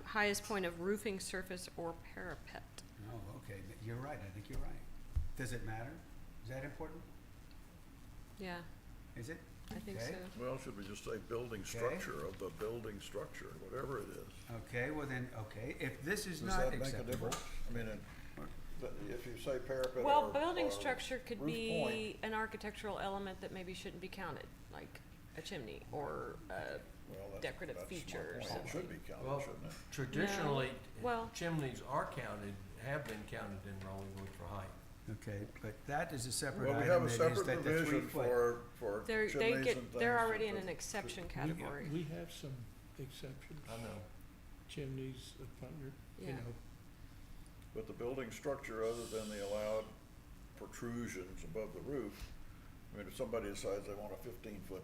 Highest point of roofing surface or parapet. Oh, okay, you're right, I think you're right. Does it matter? Is that important? Yeah, Is it? I think Okay. so. Well, should we just say building Okay. structure of the building structure, whatever it is? Okay, well then, okay, if this is Does not that make a acceptable. difference? I mean, if you say parapet Well, or building or structure could roof be point, an architectural element that maybe shouldn't be counted, like a chimney or a well, decorative that's my feature or point. It something. should be Well, counted, shouldn't it? Traditionally, Well- chimneys are counted, have been counted in Rollingwood for height. Okay, but that is a separate Well, we item. have a that is separate that the 3 provision foot. for They're, chimneys they and get, things. they're already in that- an exception We- category. We have some exceptions, I know. chimneys, you Yeah. know, But the building structure, other than the allowed protrusions above the roof, I mean, if somebody decides they want a 15-foot,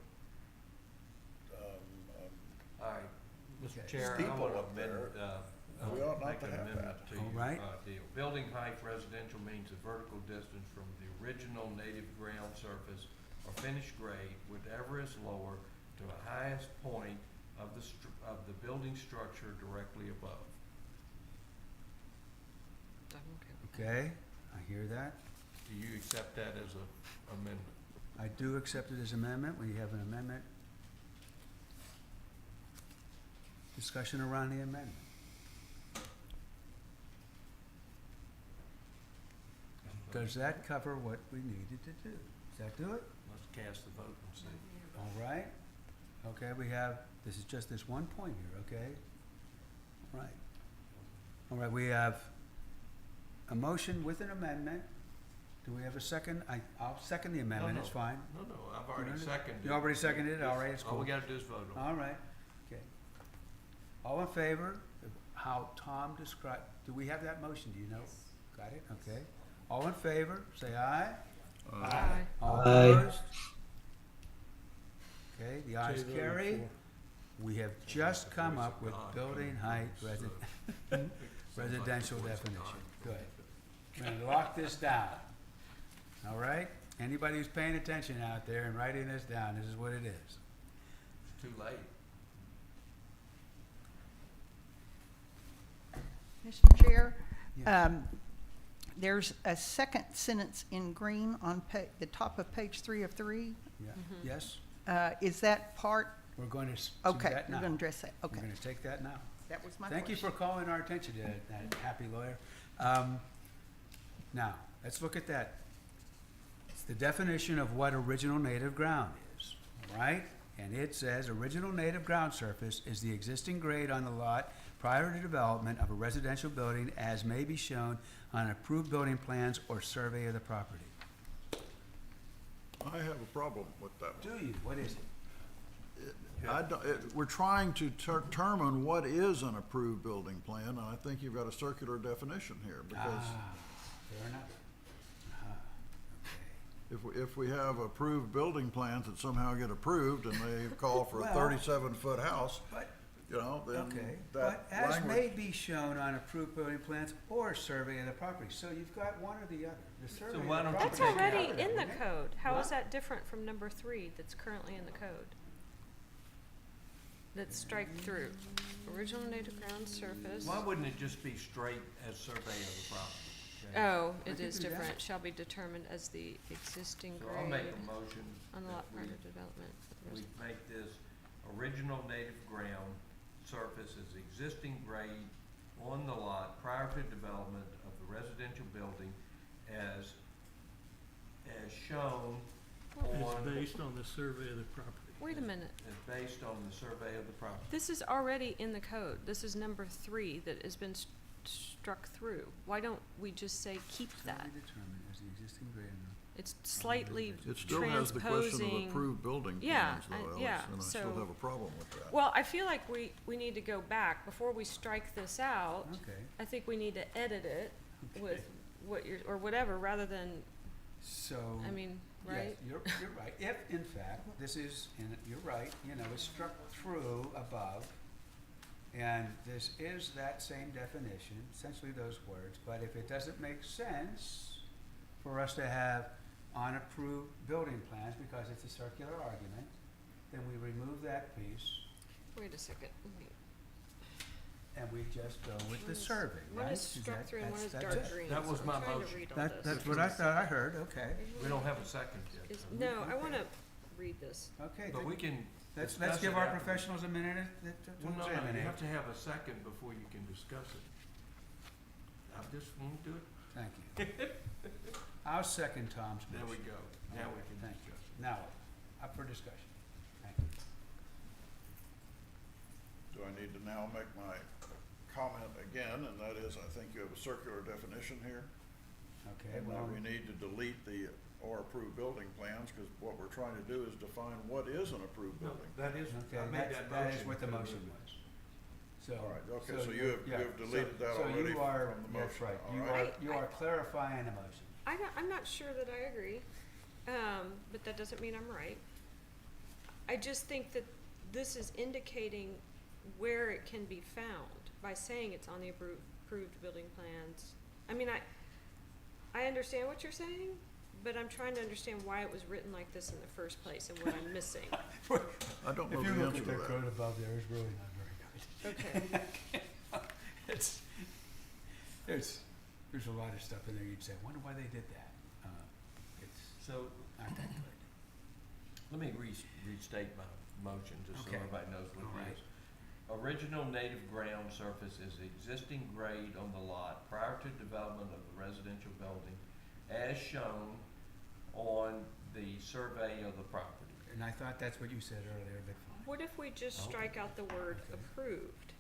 All right, Okay. Mr. Chair, I Steeple want to up there. amend, We ought not make to an have amendment that. to All your, right. deal. Building height residential means the vertical distance from the original native ground surface or finished grade, whatever is lower, to the highest point of the building structure directly above. Okay, I hear that. Do you accept that as a amendment? I do accept it as amendment. We have an amendment. Discussion around the amendment. Does that cover what we needed to do? Does that do it? Let's cast the vote and see. All right. Okay, we have, this is just this one point here, okay? All right. All right, we have a motion with an amendment. Do we have a second? I'll second the amendment, it's fine. No, I've already seconded. You already seconded it? All right, it's cool. All we gotta do is vote on it. All right, okay. All in favor of how Tom described, do we have that motion, do you know? Got it, okay. All in favor, say aye. Aye. All Aye. opposed? Okay, the ayes Jay voted carry. for. We have just come Voice of up with God building coming height from us, Sounds like residential the voice of definition. God. Good. We're gonna lock this down. All right? Anybody who's paying attention out there and writing this down, this is what it is. Too late. Mr. Chair, Yes. there's a second sentence in green on the top of page 3 of 3. Yeah. Yes, Is that part, we're going to do okay, that you're now. going to address that, We're okay. gonna take that now. That was my Thank you question. for calling our attention to that happy lawyer. Now, let's look at that. It's the definition of what original native ground is, all right? And it says, original native ground surface is the existing grade on the lot prior to development of a residential building as may be shown on approved building plans or survey of the property. I have a problem with that one. Do you? What is it? We're trying to determine what is an approved building plan, and I think you've got a circular definition here, because Fair enough. Okay. if we have approved building plans that somehow get approved and they call for a Well- 37-foot house, But you know, then okay, that but as may language. be shown on approved building plans or survey of the property, so you've got one or the other. The survey of the why don't you property That's take is the already other, in the isn't it? code. How is What? that different from number 3 that's currently in the code? That's strike through. Original native ground surface. Why wouldn't it just be straight as survey of the property? Okay? Oh, I it could is do that. different. Shall be determined as the existing So I'll make grade a motion on the that lot prior we, to development. of the we make this original native ground surface as existing grade on the lot prior to development of the residential building as shown It's on, based on the survey of the property. Wait a minute. as based on the survey of the property. This is already in the code. This is number 3 that has been struck through. Why don't we just say keep Shall that? be determined as the existing grade on It's slightly It still has the question of transposing. approved building Yeah, plans, though, Alex, yeah, and I so- still have a problem with that. Well, I feel like we need to go back before we strike this out. the, okay, I think we need to edit it okay. with what you're, or whatever, rather than, So. I mean, yes, right? you're right. If, in fact, this is, and you're right, you know, it's struck through above, and this is that same definition, essentially those words, but if it doesn't make sense for us to have unapproved building plans because it's a circular argument, then we remove that piece Wait a second. and we just go with the One is- survey, right? One is Is struck that- through and one is that's dark it. green. That was so my I'm trying to motion. read all That, this. that's what I thought I heard, okay. We don't have a second yet. Is- No, I wanna read this. Okay, But we can let's discuss give it our after. professionals a minute to Well, no, examine you it. have to have a second before you can discuss it. I just won't do it. Thank you. I'll second Tom's There we motion. go. Now we can Thank discuss it. Now, up for discussion. Thank you. Do I need to now make my comment again, and that is, I think you have a circular definition here, Okay, and that well, we need to delete the or approved building plans, because what we're trying to do is define what is an approved No, building. that is, okay, I made that that motion. is what the to motion remove it. was. So. All right, okay, so you have yeah, deleted that so already you are, from the that's motion, right. all You right? are, you are clarifying the motion. I'm not sure that I agree, but that doesn't mean I'm right. I just think that this is indicating where it can be found by saying it's on the approved building plans. I mean, I understand what you're saying, But I'm trying to understand why it was written like this in the first place and what I'm missing. I don't know If the you look answer at to the that. code above there, it's really not very good. Okay. There's a lot of stuff in there you'd say, wonder why they did that. It's So, not that good. let me restate my motion, just so Okay. everybody knows what All it right. is. Original native ground surface is the existing grade on the lot prior to development of the residential building as shown on the survey of the property. And I thought that's what you said earlier, but fine. What if we just Okay. strike out the word Okay. approved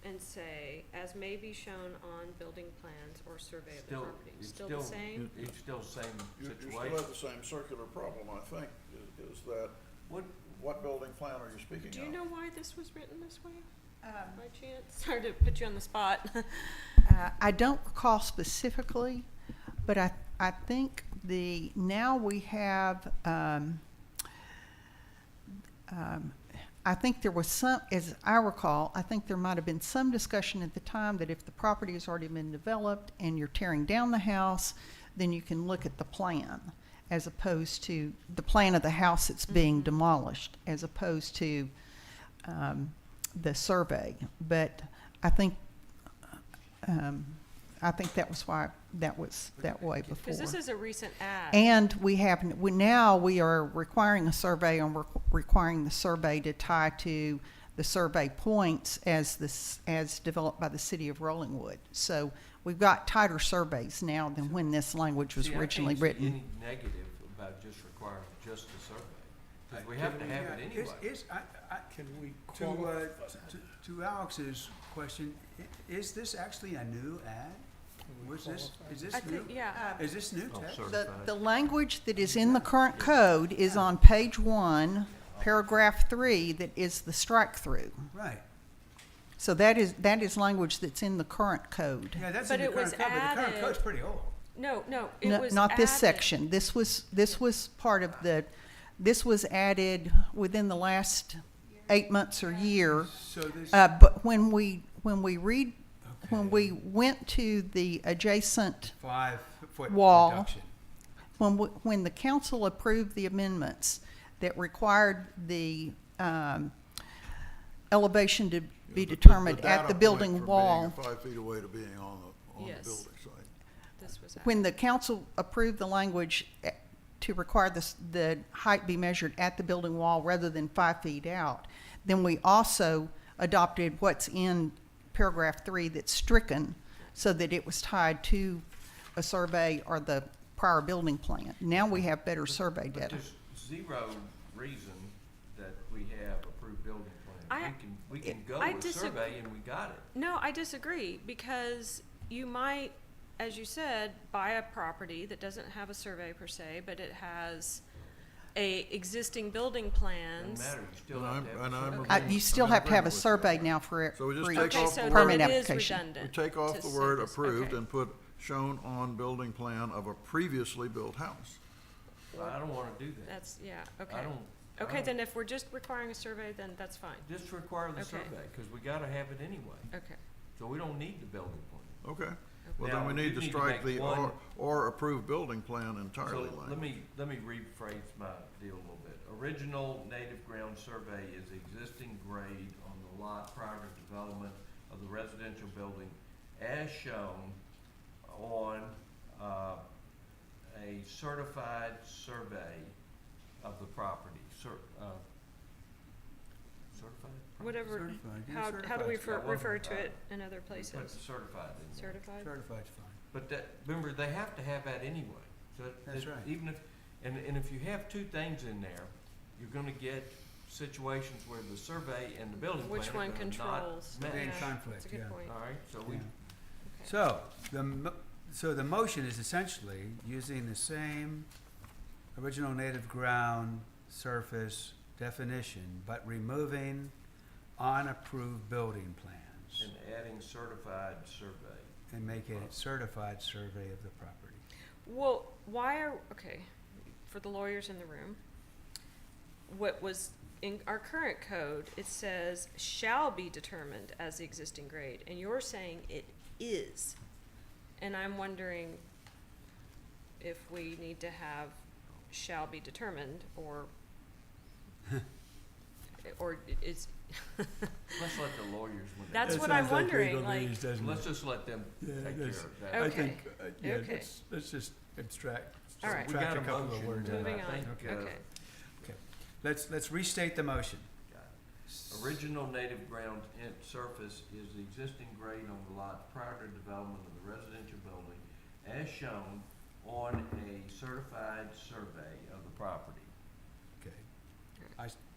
and say, as may be shown on building plans or survey of the Still, property? it's Still the still, same? it's still the same You still situation. have the same circular problem, I think, is that, what building plan are you speaking of? Do you know why this was written this way, Um, by chance? Sorry to put you on the spot. I don't recall specifically, but I think now we have, I think there was some, as I recall, I think there might have been some discussion at the time that if the property has already been developed and you're tearing down the house, then you can look at the plan as opposed to the plan of the house that's being Mhm. demolished, as opposed to the survey. But I think that was why that was that way before. Because this is a recent ad. And now we are requiring a survey, and we're requiring the survey to tie to the survey points as developed by the city of Rollingwood. So we've got tighter surveys now than when this language was See, I originally can't see written. any negative about just requiring just the survey, because we have to have it anyway. Can we To, qualify? to Alex's question, is this actually a new ad? Was this, is this I new? think, yeah. Is this new Oh, text? sorry. The language that is in the current code is on page 1, paragraph 3, that is the strike-through. Right. So that is language that's in the current code. Yeah, that's But in the it was current code, but the current added- code's pretty old. No, it No, was not this added. section. This was part of this was added within the last 8 months or year. So this, But when we went to the adjacent, 5-foot wall. reduction. when the council approved the amendments that required the elevation to be determined at the building wall. From being 5 feet away to being on the Yes. building site. This was When the council approved the language to require the height be measured at the building wall rather than 5 feet out, then we also adopted what's in paragraph 3 that's stricken, so that it was tied to a survey or the prior building plan. Now we have better survey But data. there's zero reason that we have approved building plans. We can go I with disagree. survey and we got it. No, I disagree, because you might, as you said, buy a property that doesn't have a survey per se, but it has existing building Doesn't plans. matter, you still And have I'm- to have and a I'm survey. agreeing- You still I'm have to have a agreeing with you. survey now for So we just every take Okay, off so the then word- permit it is application. We redundant. take off to the say word this. approved Okay. and put shown on building plan of a previously built house. I don't wanna do that. That's, yeah, okay. I don't. Okay, then if we're just requiring a survey, then that's fine. Just require the Okay. survey, cause we gotta have it anyway, Okay. so we don't need the building plan. Okay. Well, Now, then we you need to need to strike make the one- or approved building plan entirely So language. let me rephrase my deal a little bit. Original native ground survey is existing grade on the lot prior to development of the residential building as shown on, a certified survey of the property, certified? Whatever, Certified, yeah, how do we certified's fine. refer to it in other Put places? certified in there. Certified? Certified's fine. But that, remember, they have to have that anyway, so That's that right. even if, and if you have two things in there, you're gonna get situations where the survey and the building plan Which are one gonna controls? not They're in match. conflict, That's a good yeah. point. All right, so we, Yeah. Okay. So the motion is essentially using the same original native ground surface definition, but removing unapproved building plans and adding certified survey. and making it certified survey of the property. Well, okay, for the lawyers in the room, what was in our current code, it says shall be determined as the existing grade, and you're saying it is. And I'm wondering, if we need to have shall be determined, or it's, Let's let the lawyers, when they, that's That what I'm sounds like wondering, legalese, like, doesn't let's it? just let them Yeah, take care that's- of that. I Okay. think, yeah, Okay. let's just abstract, All right. We got subtract a a couple of motion, words. and I moving on, think, okay. Let's restate the motion. original native ground surface is the existing grade on the lot prior to development of the residential building as shown on a certified survey of the property. Okay.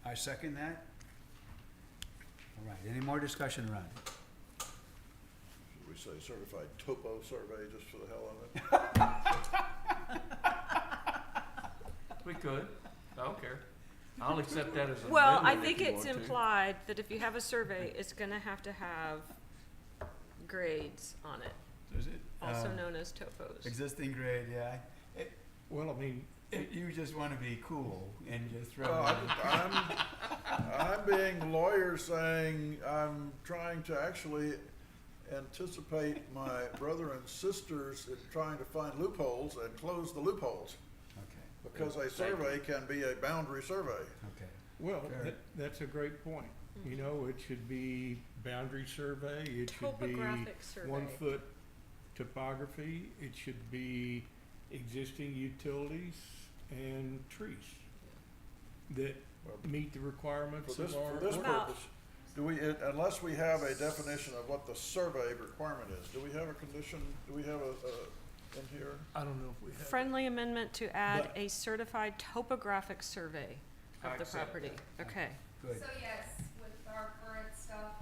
I second that. All right, any more discussion around it? Should we say certified topo survey just for the hell of it? We could, I don't care. I'll accept that as an Well, I amendment if think you it's want to. implied that if you have a survey, it's gonna have to have grades on it, Is it? also known as topos. Existing grade, yeah. Well, I mean, You just want to be cool and just throw. Well, I'm being the lawyer saying I'm trying to actually anticipate my brother and sisters in trying to find loopholes and close the loopholes. Okay, Because a survey can be a boundary survey. okay. well, Fair. that's a great point. You know, it should be boundary survey, it should be Topographic survey. 1 foot topography, it should be existing utilities and trees that Well, meet the requirements For of this, our. for this About- purpose, do we, unless we have a definition of what the survey requirement is, do we have a condition, do we have in here? I don't know if we have. Friendly amendment to add But- a certified topographic survey I of the accept property. that. Okay, Good. So yes, with our current stuff,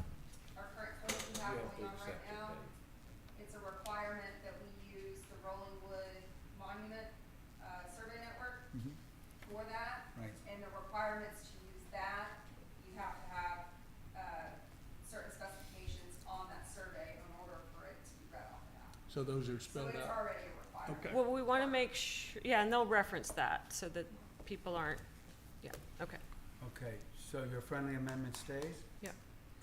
our current code we have going on right now, it's a requirement that we use the Rolling Wood Monument, Survey Network Mhm. for that. Right. And the requirements to use that, you have to have, certain specifications on that survey in order for it to be read off of that. So those are So spelled it's out. already a requirement. Okay. well, we wanna make yeah, and they'll reference that so that people aren't, yeah, okay. Okay, so your friendly amendment stays? Yeah.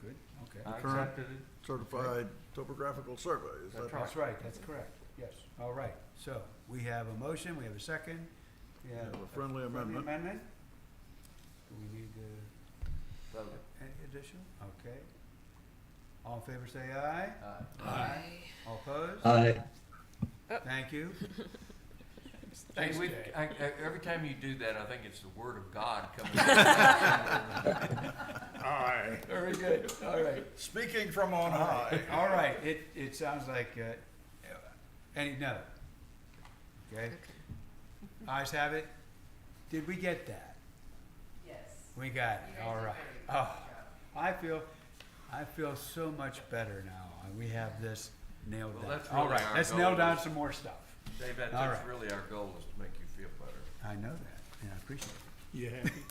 Good, okay. I Current- accepted it. Certified topographical survey, is that? That's right, that's correct, yes. All right, so we have a motion, we have a second. We have have a friendly amendment. amendment. Do we need any addition? Okay. All in favor say aye. Aye. All opposed? Aye. Thank you. Hey, Thanks, Jay. every time you do that, I think it's the word of God coming. Aye. Very good, all right. Speaking from on high. All right, it sounds like, no. Okay? Ayes have it. Did we get that? Yes. We got it, all right. Oh, I feel so much better now. We have this nailed Well, down. that's All really right, our let's goal nail down is- some more stuff. Dave, All that's right. really our goal, is to make you feel better. I know that, and I appreciate it. You happy?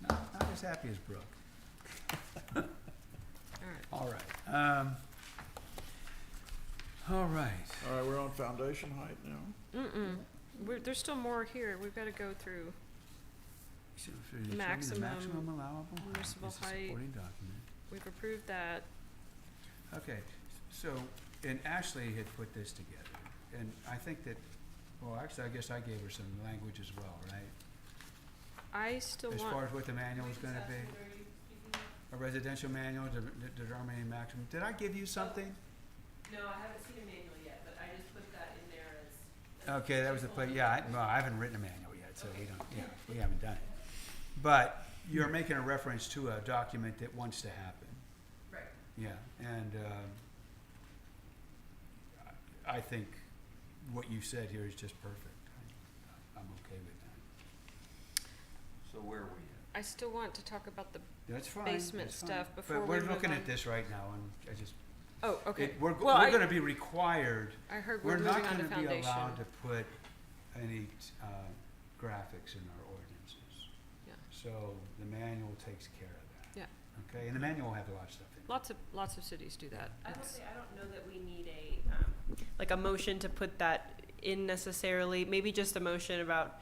Not as happy as Brooke. All right. All right. All right. All right, we're on foundation height now. There's still more here. We've gotta go through. So, determine the Maximum maximum allowable height permissible is a height. supporting document. We've approved that. Okay, so, and Ashley had put this together, and I think that, well, actually, I guess I gave her some language as well, right? I still As want. far as what the manual is gonna be, a residential manual determining maximum. Did I give you something? No, I haven't seen a manual yet, but I just put that in there as. Okay, that was the place, yeah, I haven't written a manual yet, so we don't, yeah, we haven't done it. But you're making a reference to a document that wants to happen. Right. Yeah, and I think what you said here is just perfect. I'm okay with that. So where are we at? I still want to talk about the. That's fine. Basement that's fine. stuff before But we we're move looking on. at this right now, and I just, Oh, okay. we're Well, I- gonna be required, I heard we're we're not moving on to gonna be foundation. allowed to put any graphics in our ordinances. Yeah. So the manual takes care of that. Yeah. Okay, and the manual will have a lot of stuff in it. Lots of cities do that. I It's- don't know that we need like a motion to put that in necessarily, maybe just a motion about,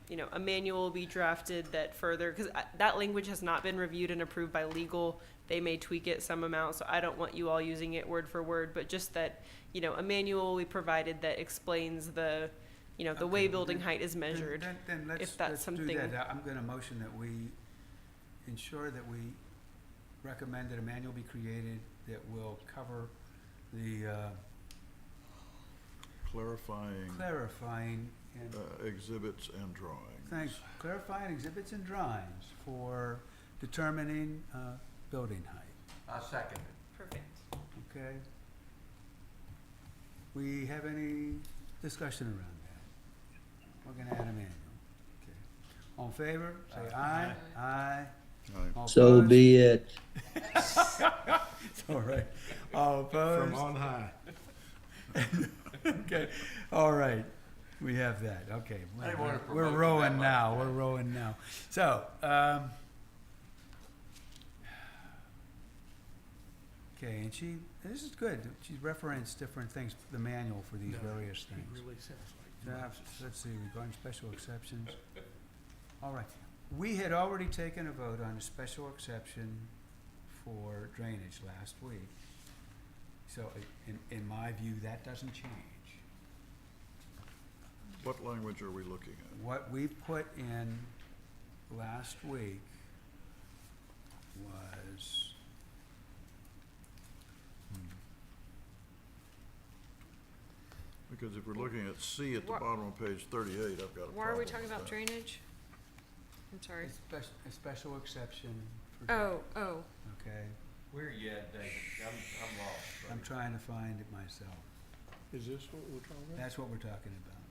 You know, a manual will be drafted that further, because that language has not been reviewed and approved by legal. They may tweak it some amount, so I don't want you all using it word for word, but just that, you know, a manual will be provided that explains the, you know, the way Okay, building then- height is measured. Then let's, if that's let's do something- that. I'm gonna motion that we ensure that we recommend that a manual be created that will cover the clarifying and, Exhibits and drawings. thanks, clarifying exhibits and drawings for determining, building height, I second it. Perfect. okay? We have any discussion around that? We're gonna add a manual, okay. All in favor, say aye. Aye. Aye. All So opposed? be it. All right. All opposed? From on high. Okay, all right, we have that, okay. I didn't wanna We're promote you rowing that much, now, but- we're rowing now. So, okay, and this is good, she referenced different things, the manual for these No, various It things. really sounds like. Drafts, let's see, regarding special exceptions. All right, we had already taken a vote on a special exception for drainage last week. So in my view, that doesn't change. What language are we looking at? What we put in last week was, Because if we're looking at C at the Wha- bottom of page 38, I've got a problem Why are we with talking about that. drainage? I'm sorry. a special exception for. Oh, Okay, Where you at, David? I'm lost. I'm buddy. trying to find it myself. Is this what we're talking about? That's what we're talking about.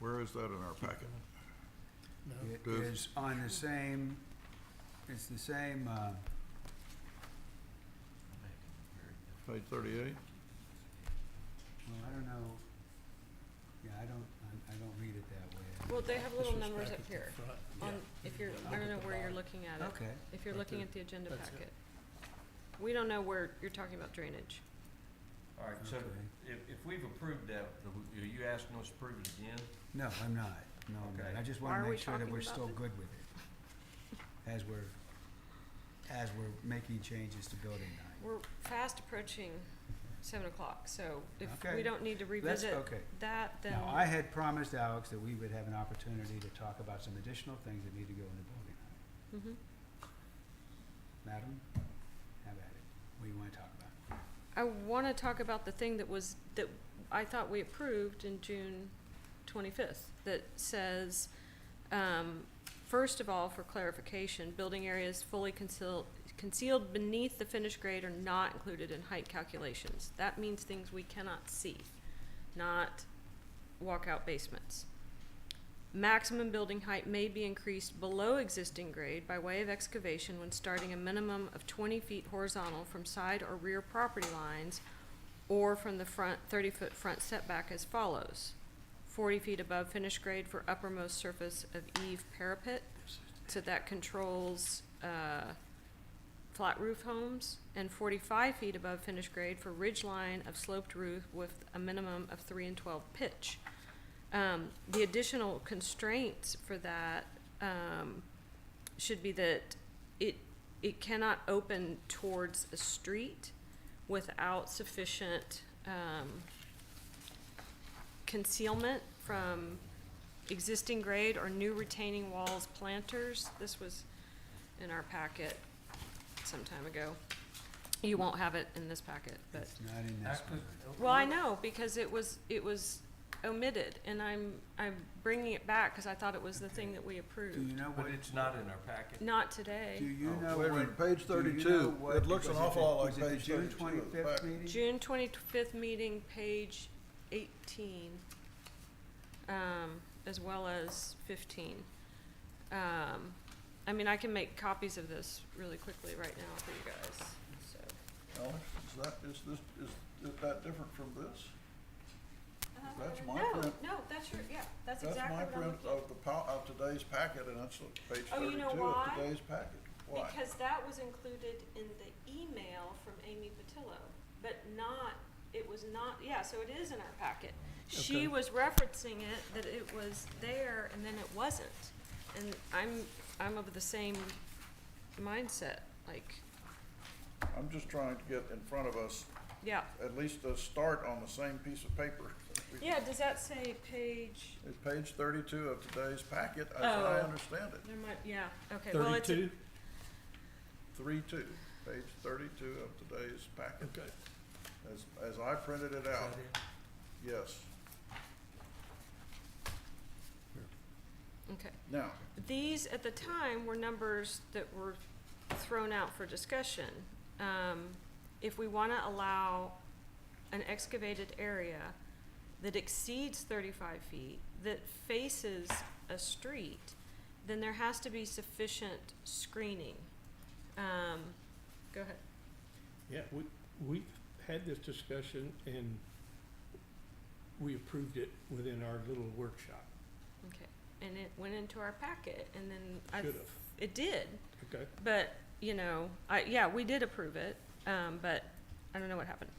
Where is that in our packet? No. It Good. is on the same, it's the same, Page 38? well, I don't know. Yeah, I don't read it that way. well, they have little This was numbers back up at the here. front. On, Yeah. if you're, I don't know where you're looking at it. Okay, If you're Right looking there. at the agenda That's it. packet. We don't know where you're talking about drainage. All right, so Okay. if we've approved that, are you asking us to approve it again? no, I'm not, no, I'm not. Okay. I just Why wanna are we make sure that talking we're about still it? good with it. As we're making changes to building height. We're fast approaching 7 o'clock, so if Okay. we don't need to Let's, revisit okay. that, then. Now, I had promised Alex that we would have an opportunity to talk about some additional things that need to go into building height. Mhm. Madam, have at it. What do you wanna talk about? I wanna talk about the thing that I thought we approved in June 25th, that says, first of all, for clarification, building areas fully concealed beneath the finished grade are not included in height calculations. That means things we cannot see, not walkout basements. Maximum building height may be increased below existing grade by way of excavation when starting a minimum of 20 feet horizontal from side or rear property lines or from the front 30-foot front setback as follows. 40 feet above finished grade for uppermost surface of eave parapet, so that controls flat roof homes, and 45 feet above finished grade for ridge line of sloped roof with a minimum of 3 and 12 pitch. The additional constraints for that should be that it cannot open towards a street without sufficient concealment from existing grade or new retaining walls planters. This was in our packet some time ago. You won't have it in this packet, but, It's not in this one. well, I know, because it was omitted, and I'm bringing it back, cause I thought it was the thing that we Do approved. you know what? But it's not in our packet. Not today. Do you know Wait a what? minute, page do you know 32, what- it looks an was awful the- lot like was it the page June 32 of the 25th packet. meeting? June 25th meeting, page 18, as well as 15. I mean, I can make copies of this really quickly right now for you guys, so. Alex, is that different from this? That's my No, print. no, that's your, yeah, that's That's exactly my what I'm print looking at. of today's packet, and that's page Oh, you 32 know of why? today's packet. Why? Because that was included in the email from Amy Patillo, but not, it was not, yeah, so it is in our packet. she Okay. was referencing it, that it was there and then it wasn't. And I'm of the same mindset, like, I'm just trying to get in front of us, yeah. at least a start on the same piece of paper. Yeah, does that say page, It's page 32 of today's packet, as Oh. I understand it. there might, yeah, okay, well, it's, 32? 32, page 32 of today's packet, Okay. as I printed it out. Yes. okay. Now, These, at the time, were numbers that were thrown out for discussion. If we wanna allow an excavated area that exceeds 35 feet, that faces a street, then there has to be sufficient screening. Go ahead. Yeah, we had this discussion and we approved it within our little workshop. Okay, and it went into our packet, and then Should've. it did, Okay. but, you know, yeah, we did approve it, but I don't know what happened.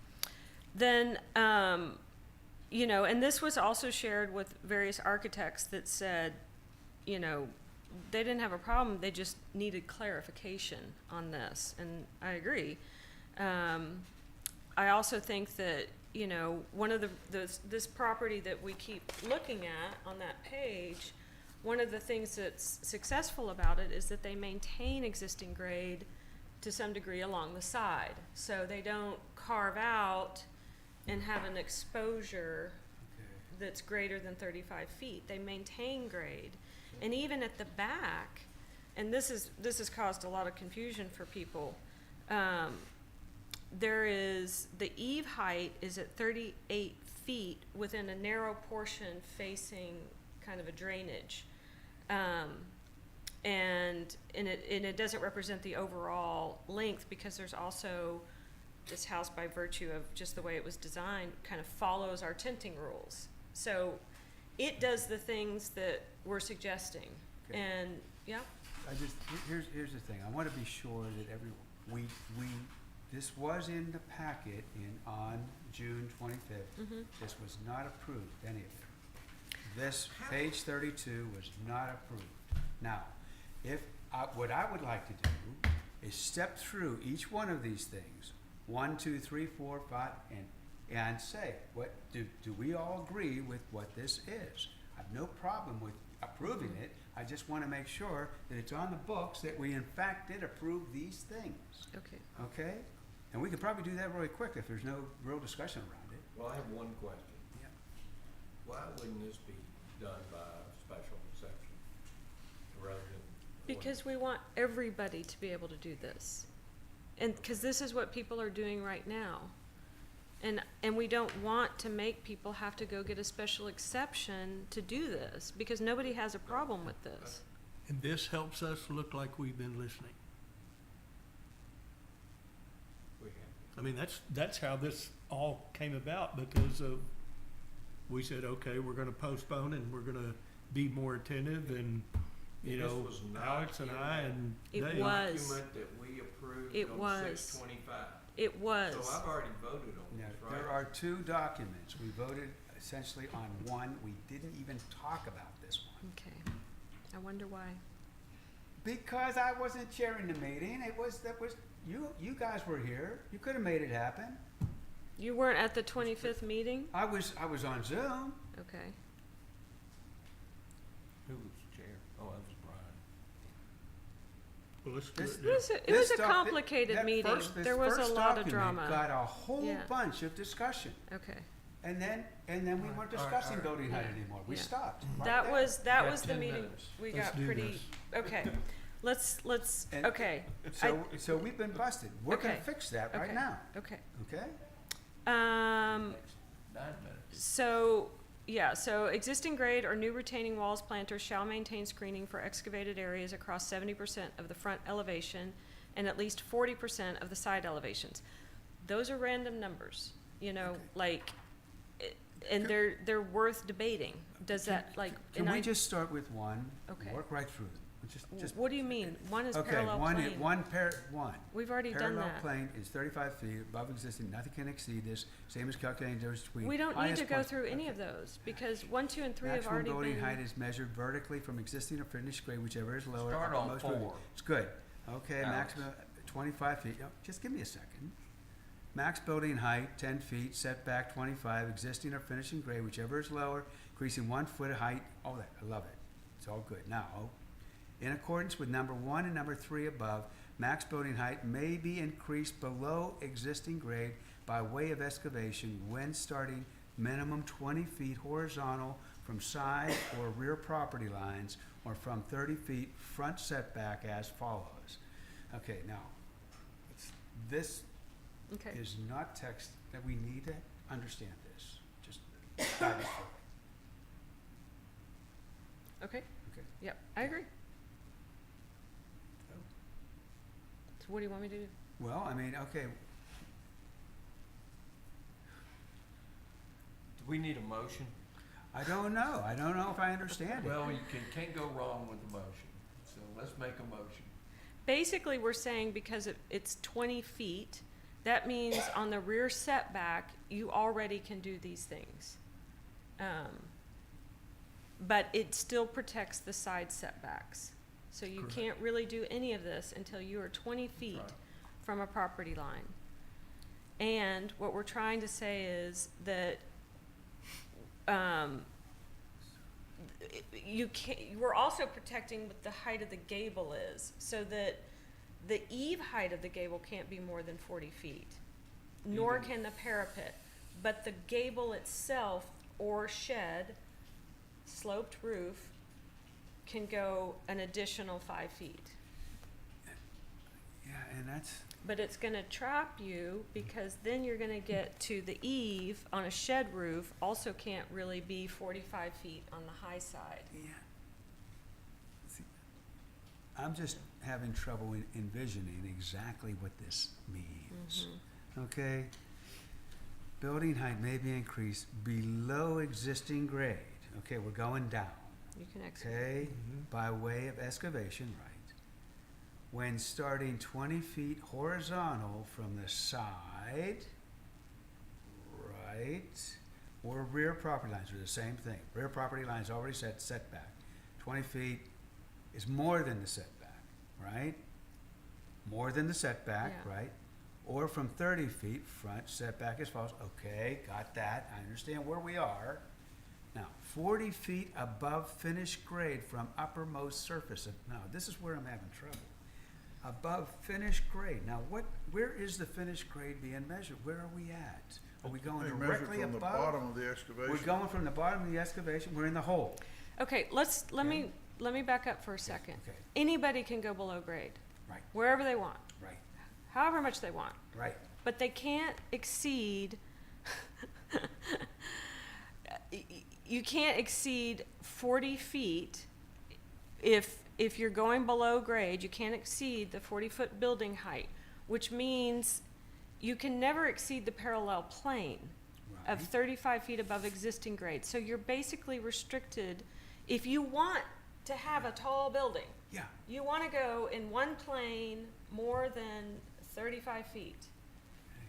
Then, you know, and this was also shared with various architects that said, you know, they didn't have a problem, they just needed clarification on this, and I agree. I also think that, you know, one of this property that we keep looking at on that page, one of the things that's successful about it is that they maintain existing grade to some degree along the side. So they don't carve out and have an exposure that's greater than 35 feet. They maintain grade. And even at the back, and this has caused a lot of confusion for people, there is, the eave height is at 38 feet within a narrow portion facing kind of a drainage. And it doesn't represent the overall length, because there's also, this house, by virtue of just the way it was designed, kind of follows our tinting rules. So it does the things that we're suggesting. Okay. And, yeah, here's the thing, I wanna be sure that this was in the packet on June 25th. mhm, This was not approved, any of it. This, page 32, was not approved. Now, what I would like to do is step through each one of these things, 1, 2, 3, 4, 5, and say, do we all agree with what this is? I have no problem with approving it, I just wanna make sure that it's on the books that we in fact did approve these things, okay. okay? And we could probably do that really quick if there's no real discussion around it. Well, I have one question. Yeah. Why wouldn't this be done by special exception rather than? Because we want everybody to be able to do this. And, because this is what people are doing right now. And we don't want to make people have to go get a special exception to do this, because nobody has a problem with this. And this helps us look like we've been listening. We have. I mean, that's how this all came about, because of, we said, okay, we're gonna postpone and we're gonna be more attentive, and, you This know, was not Alex and in I that and It Dave. was. Document that we approved It on was. 6/25. It was. So I've already voted on Now, this, right? there are two documents. We voted essentially on one. We didn't even talk about this one. Okay. I wonder why. Because I wasn't chairing the meeting. You guys were here. You could have made it happen. You weren't at the 25th meeting? I was on Zoom. Okay. Who was chair? Oh, that was Brian. Well, let's do This- it It now. was a This complicated that meeting. this There was a first lot of document drama. Got a whole Yeah. bunch of discussion. Okay. And then we weren't discussing building height Yeah. anymore. We Yeah. stopped. right That there. was got the 10 meeting. minutes. We Let's got do pretty, this. okay. Let's, And- okay, So we've been busted. We're gonna Okay. fix that right Okay. now, okay. okay? 9 minutes. So, yeah, so existing grade or new retaining walls planters shall maintain screening for excavated areas across 70% of the front elevation and at least 40% of the side elevations. Those are random numbers, you know, Okay. like, and they're worth debating. Does that, like, Can and we I, just start with one? Okay. Work right through them, Just, What do you mean? One is okay, parallel plane. one. We've already done Parallel that. plane is 35 feet above existing, nothing can exceed this, same as calculating the difference between. We don't need highest to go point- through any okay. of those, because 1, 2, and 3 have Maximum already building height been, is measured vertically from existing or finished grade, whichever is lower. Start on uppermost building. 4. It's good. Okay, Alex. maximum 25 feet. Oh, just give me a second. Max building height, 10 feet, setback 25, existing or finishing grade, whichever is lower, increasing 1 foot of height, all that, I love it. It's all good. Now, in accordance with number 1 and number 3 above, max building height may be increased below existing grade by way of excavation when starting minimum 20 feet horizontal from side or rear property lines, or from 30 feet front setback as follows. Okay, now, this okay, is not text that we need to understand this. Just dive us through okay, it, okay? yep, I agree. So what do you want me to do? Well, I mean, okay, Do we need a motion? I don't know. I don't know if I understand it. Well, you can't go wrong with the motion, so let's make a motion. Basically, we're saying because it's 20 feet, that means on the rear setback, you already can do these things. But it still protects the side setbacks. So you Correct. can't really do any of this until you are 20 feet Right. from a property line. And what we're trying to say is that we're also protecting what the height of the gable is, so that the eave height of the gable can't be more than 40 feet, nor Even- can the parapet. But the gable itself or shed, sloped roof, can go an additional 5 feet. Yeah, and that's, But it's gonna trap you, because then you're gonna get to the eave on a shed roof, also can't really be 45 feet on the high side. yeah. See, I'm just having trouble envisioning exactly what this means. Okay? Building height may be increased below existing grade. Okay, we're going down. You can exit. Okay, by way of excavation, right? When starting 20 feet horizontal from the side, right, or rear property lines are the same thing. Rear property lines already set setback. 20 feet is more than the setback, right? More than the setback, Yeah. right? Or from 30 feet, front setback as follows. Okay, got that. I understand where we are. Now, 40 feet above finished grade from uppermost surface. Now, this is where I'm having trouble. Above finished grade. Now, where is the finished grade being measured? Where are we at? Are we going They measured directly from the above? bottom of the excavation. We're going from the bottom of the excavation, we're in the hole. Okay, let me back up for a second. Okay, Anybody can go below grade, right, wherever they want, right, however much they want. right. But they can't exceed, you can't exceed 40 feet if you're going below grade. You can't exceed the 40-foot building height, which means you can never exceed the parallel plane of Right. 35 feet above existing grade. So you're basically restricted. If you want to have a tall building, Yeah, you want to go in one plane more than 35 feet.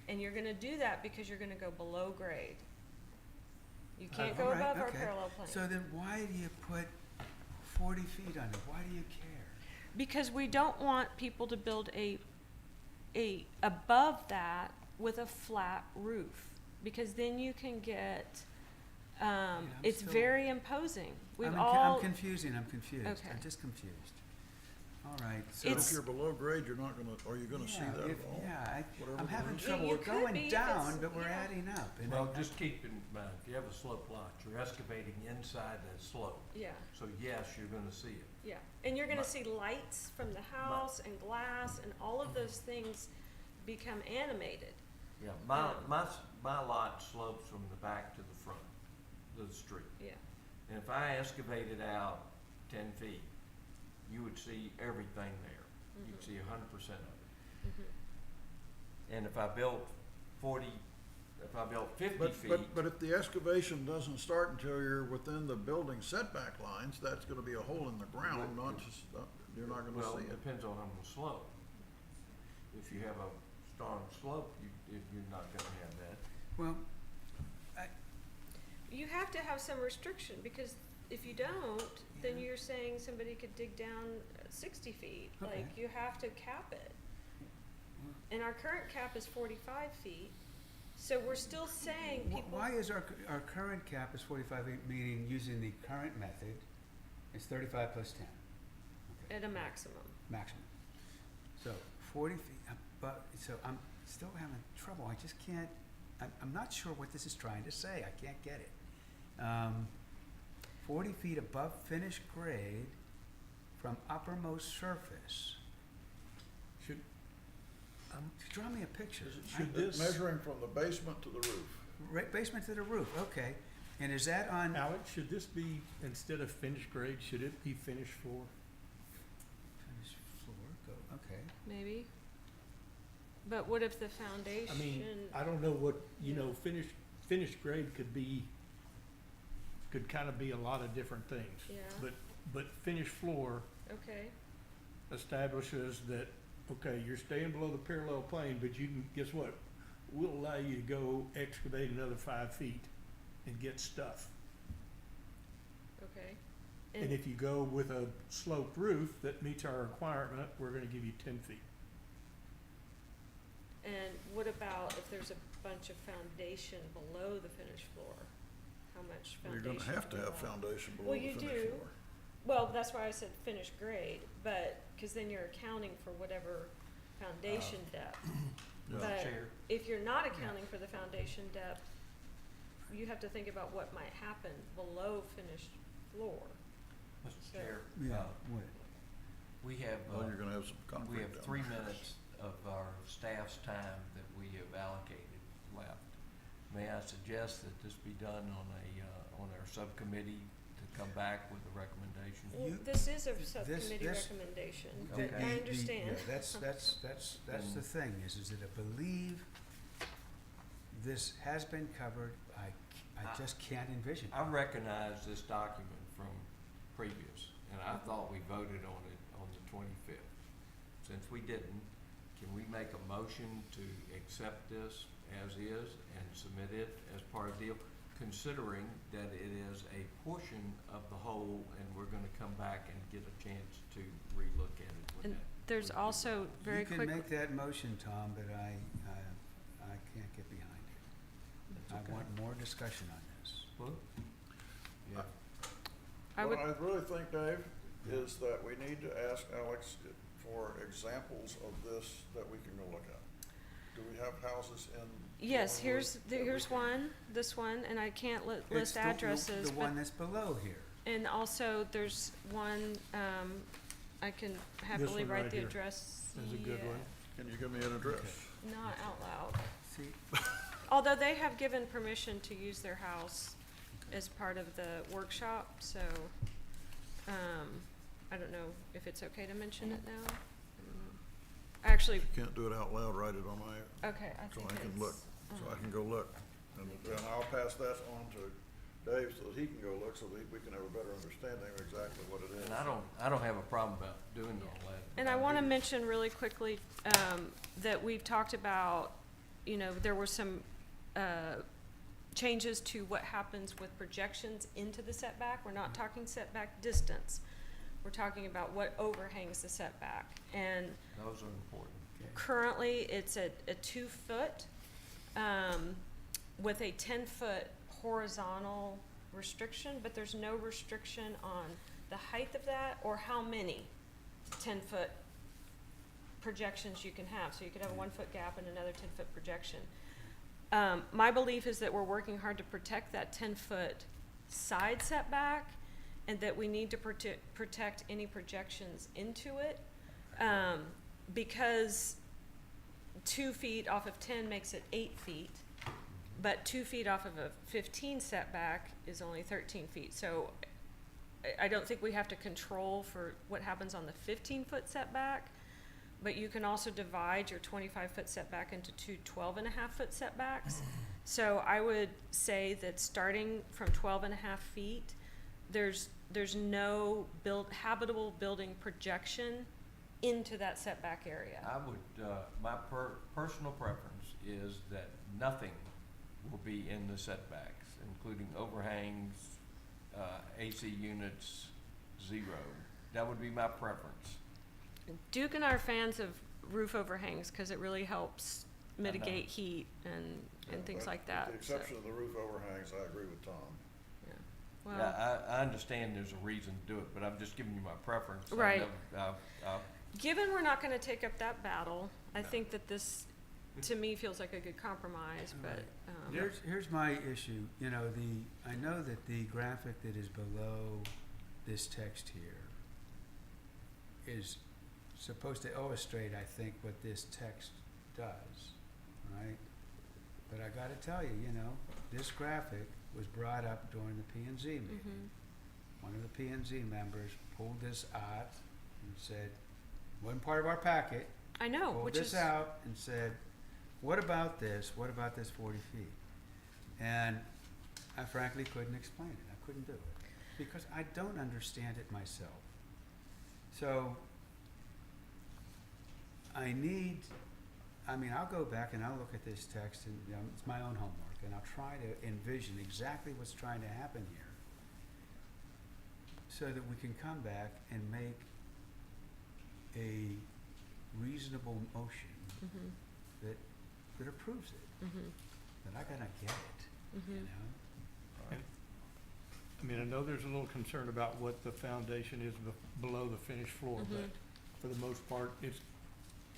And you're going to do that because you're going to go below grade. You can't go all right, above our okay. parallel plane. So then why do you put 40 feet under? Why do you care? Because we don't want people to build a above that with a flat roof. Because then you can get, I'm it's still- very imposing. We've I'm all, confused. I'm Okay. just confused. All right, so. So It's- if you're below grade, you're not gonna, are you gonna see Yeah, that if- at all? Yeah, Whatever I'm the having roof- trouble. You We're could going be if down, it's- but we're yeah. adding up. And Well, I- just keep in mind, if you have a slope lot, you're excavating inside that slope. yeah, So yes, you're gonna see it. yeah. And you're going to My- see lights from the house and glass, and all of those things become animated. Yeah, Um, my lot slopes from the back to the front of the street. Yeah. And if I excavated out 10 feet, you would see everything there. You'd see 100% of it. Mhm. And if I built 50 But, feet, but if the excavation doesn't start until you're within the building setback lines, that's gonna be a hole in the ground, not just, You're not gonna Well, see it it. depends on the slope. If you have a strong slope, you're not gonna have that. Well, You have to have some restriction, because if you don't, then Yeah. you're saying somebody could dig down 60 feet. Okay. Like, you have to cap it. And our current cap is 45 feet, so we're still saying people. why is our current cap is 45 feet, meaning using the current method, it's 35 plus 10? Okay. At a maximum. Maximum. So 40 feet, but, so I'm still having trouble, I just can't, I'm not sure what this is trying to say, I can't get it. 40 feet above finished grade from uppermost surface. Should, Draw me a picture. should this, Measuring from the basement to the roof. Basement to the roof, okay, and is that on? Alex, should this be, instead of finished grade, should it be finished floor? Finished floor, go, okay. Maybe. But what if the foundation? I mean, I don't know what, you Yeah. know, finished grade could kind of be a lot of different things. Yeah. But finished floor Okay, establishes that, okay, you're staying below the parallel plane, but you can, guess what? We'll allow you to go excavate another 5 feet and get stuff. okay. And if you go with a sloped roof that meets our requirement, we're gonna give you 10 feet. And what about if there's a bunch of foundation below the finished floor? How much You're foundation? gonna have to have below? foundation below Well, the you finished do. floor. Well, that's why I said finished grade, but, cause then you're accounting for whatever foundation depth. Yeah. But Chair. if you're not accounting for the foundation depth, you have to think about what might happen below finished floor. Mr. So- Chair, Yeah, what? we have, Well, you're gonna have some we concrete have down 3 there. minutes of our staff's time that we have allocated left. May I suggest that this be done on our subcommittee to come back with a recommendation? Well, You- this is a subcommittee this- recommendation. Okay. I understand. Yeah, that's the thing, is that I believe this has been covered, I just can't envision. I recognize this document from previous, and I thought we voted on it on the 25th. Since we didn't, can we make a motion to accept this as is and submit it as part of the deal, considering that it is a portion of the whole, and we're gonna come back and get a chance to relook at it with And that? there's also very You quick. can make that motion, Tom, but I can't get behind it. That's I okay. want more discussion on this. Well, yeah. I would, What I really think, Dave, is that we need to ask Alex for examples of this that we can go look at. Do we have houses in? yes, Longwood here's, that we here's can- one, this one, and I can't It's list the- addresses, The but, one that's below here. and also there's one, I can happily one write right the here address. is a good yeah, one. Can you give me an address? Okay. Not out loud. See, Although they have given permission to use their house as part of the workshop, so, I don't know if it's okay to mention it now. Actually, If you can't do it out loud, write it on my, okay, I so think I can look, so I can go look. And I'll pass that on to Dave so that he can go look, so that we can have a better understanding of exactly what it is. And I don't have a problem about doing all that. And I want to mention really quickly, that we've talked about, you know, there were some, changes to what happens with projections into the setback. We're not talking setback distance. We're talking about what overhangs the setback. And Those are important. currently, it's a 2 foot, with a 10-foot horizontal restriction, but there's no restriction on the height of that or how many 10-foot projections you can have. So you could have a 1-foot gap and another 10-foot projection. My belief is that we're working hard to protect that 10-foot side setback, and that we need to protect any projections into it, because 2 feet off of 10 makes it 8 feet, but 2 feet off of a 15 setback is only 13 feet. So I don't think we have to control for what happens on the 15-foot setback, but you can also divide your 25-foot setback into two 12.5-foot setbacks. So I would say that starting from 12.5 feet, there's there's no habitable building projection into that setback area. I would, my personal preference is that nothing will be in the setbacks, including overhangs, AC units, 0. That would be my preference. Duke and I are fans of roof overhangs because it really helps mitigate heat and things But like that. With the so, exception of the roof overhangs, I agree with Tom. yeah. Well, Yeah, I understand there's a reason to do it, but I'm just giving you my preference. I Right. know, given we're not going to take up that battle, I think that this, to me, feels like a good compromise. But Here's my issue, you know, I know that the graphic that is below this text here is supposed to illustrate, I think, what this text does, right? But I gotta tell you, you know, this graphic was brought up during the P and Z meeting. mhm. One of the P and Z members pulled this out and said, wasn't part of our packet, I know, pulled which this is out and said, what about this? What about this 40 feet? And I frankly couldn't explain it. I couldn't do it because I don't understand it myself. So I'll go back and I'll look at this text and, you know, it's my own homework and I'll try to envision exactly what's trying to happen here so that we can come back and make a reasonable motion mhm, that approves it. mhm, But I gotta get it, you mhm. know? I mean, I know there's a little concern about what the foundation is below the finished floor, Mhm. but for the most part, it's,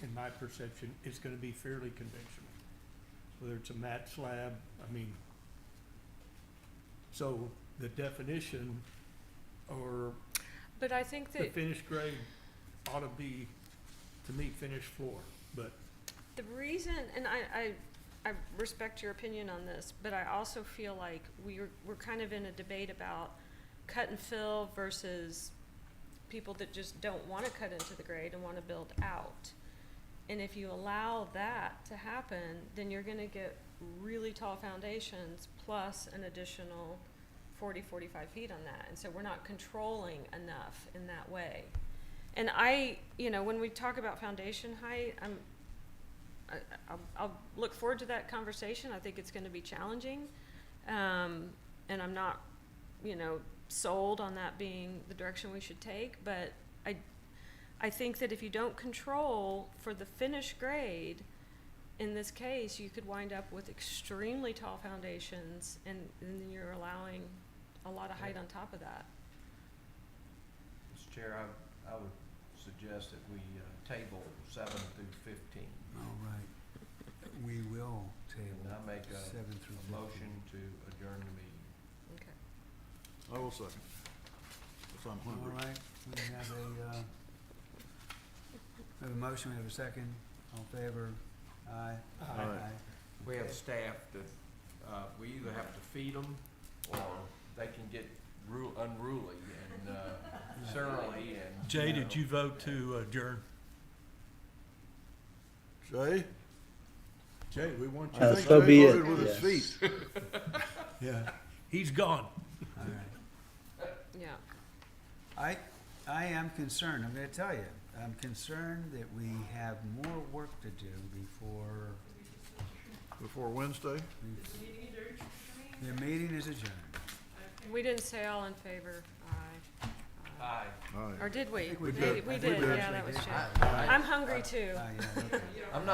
in my perception, it's gonna be fairly conventional. Whether it's a mat slab, I mean, so the definition or But I think the that finished grade ought to be, to me, finished floor, but the reason, and I respect your opinion on this, but I also feel like we're kind of in a debate about cut and fill versus people that just don't want to cut into the grade and want to build out. And if you allow that to happen, then you're going to get really tall foundations plus an additional 40, 45 feet on that. And so we're not controlling enough in that way. And when we talk about foundation height, I'll look forward to that conversation. I think it's going to be challenging. And I'm not, sold on that being the direction we should take. But I think that if you don't control for the finished grade, in this case, you could wind up with extremely tall foundations, and then you're allowing a lot of height on top of that. Mr. Chair, I would suggest that we table 7 through 15. All right. We will table And I make 7 through 15. a motion to adjourn the meeting. Okay. I will second. If I'm hungry. All right, we have a motion, we have a second. All in favor? Aye. Aye. We have Okay. staff that, we either have to feed them or they can get unruly and surly and. Jay, did you vote to adjourn? Jay? Jay, we want you. I Uh, think so Jay be voted it, with his yes. feet. Yeah, he's gone. All right. Yeah. I am concerned, I'm gonna tell you, I'm concerned that we have more work to do before Before Wednesday? the meeting is adjourned. We didn't say all in favor. Aye. Aye. Aye. Or did we? think we did. We I did, think we yeah, that was did. Jay. I'm hungry too. Yeah, okay. I'm not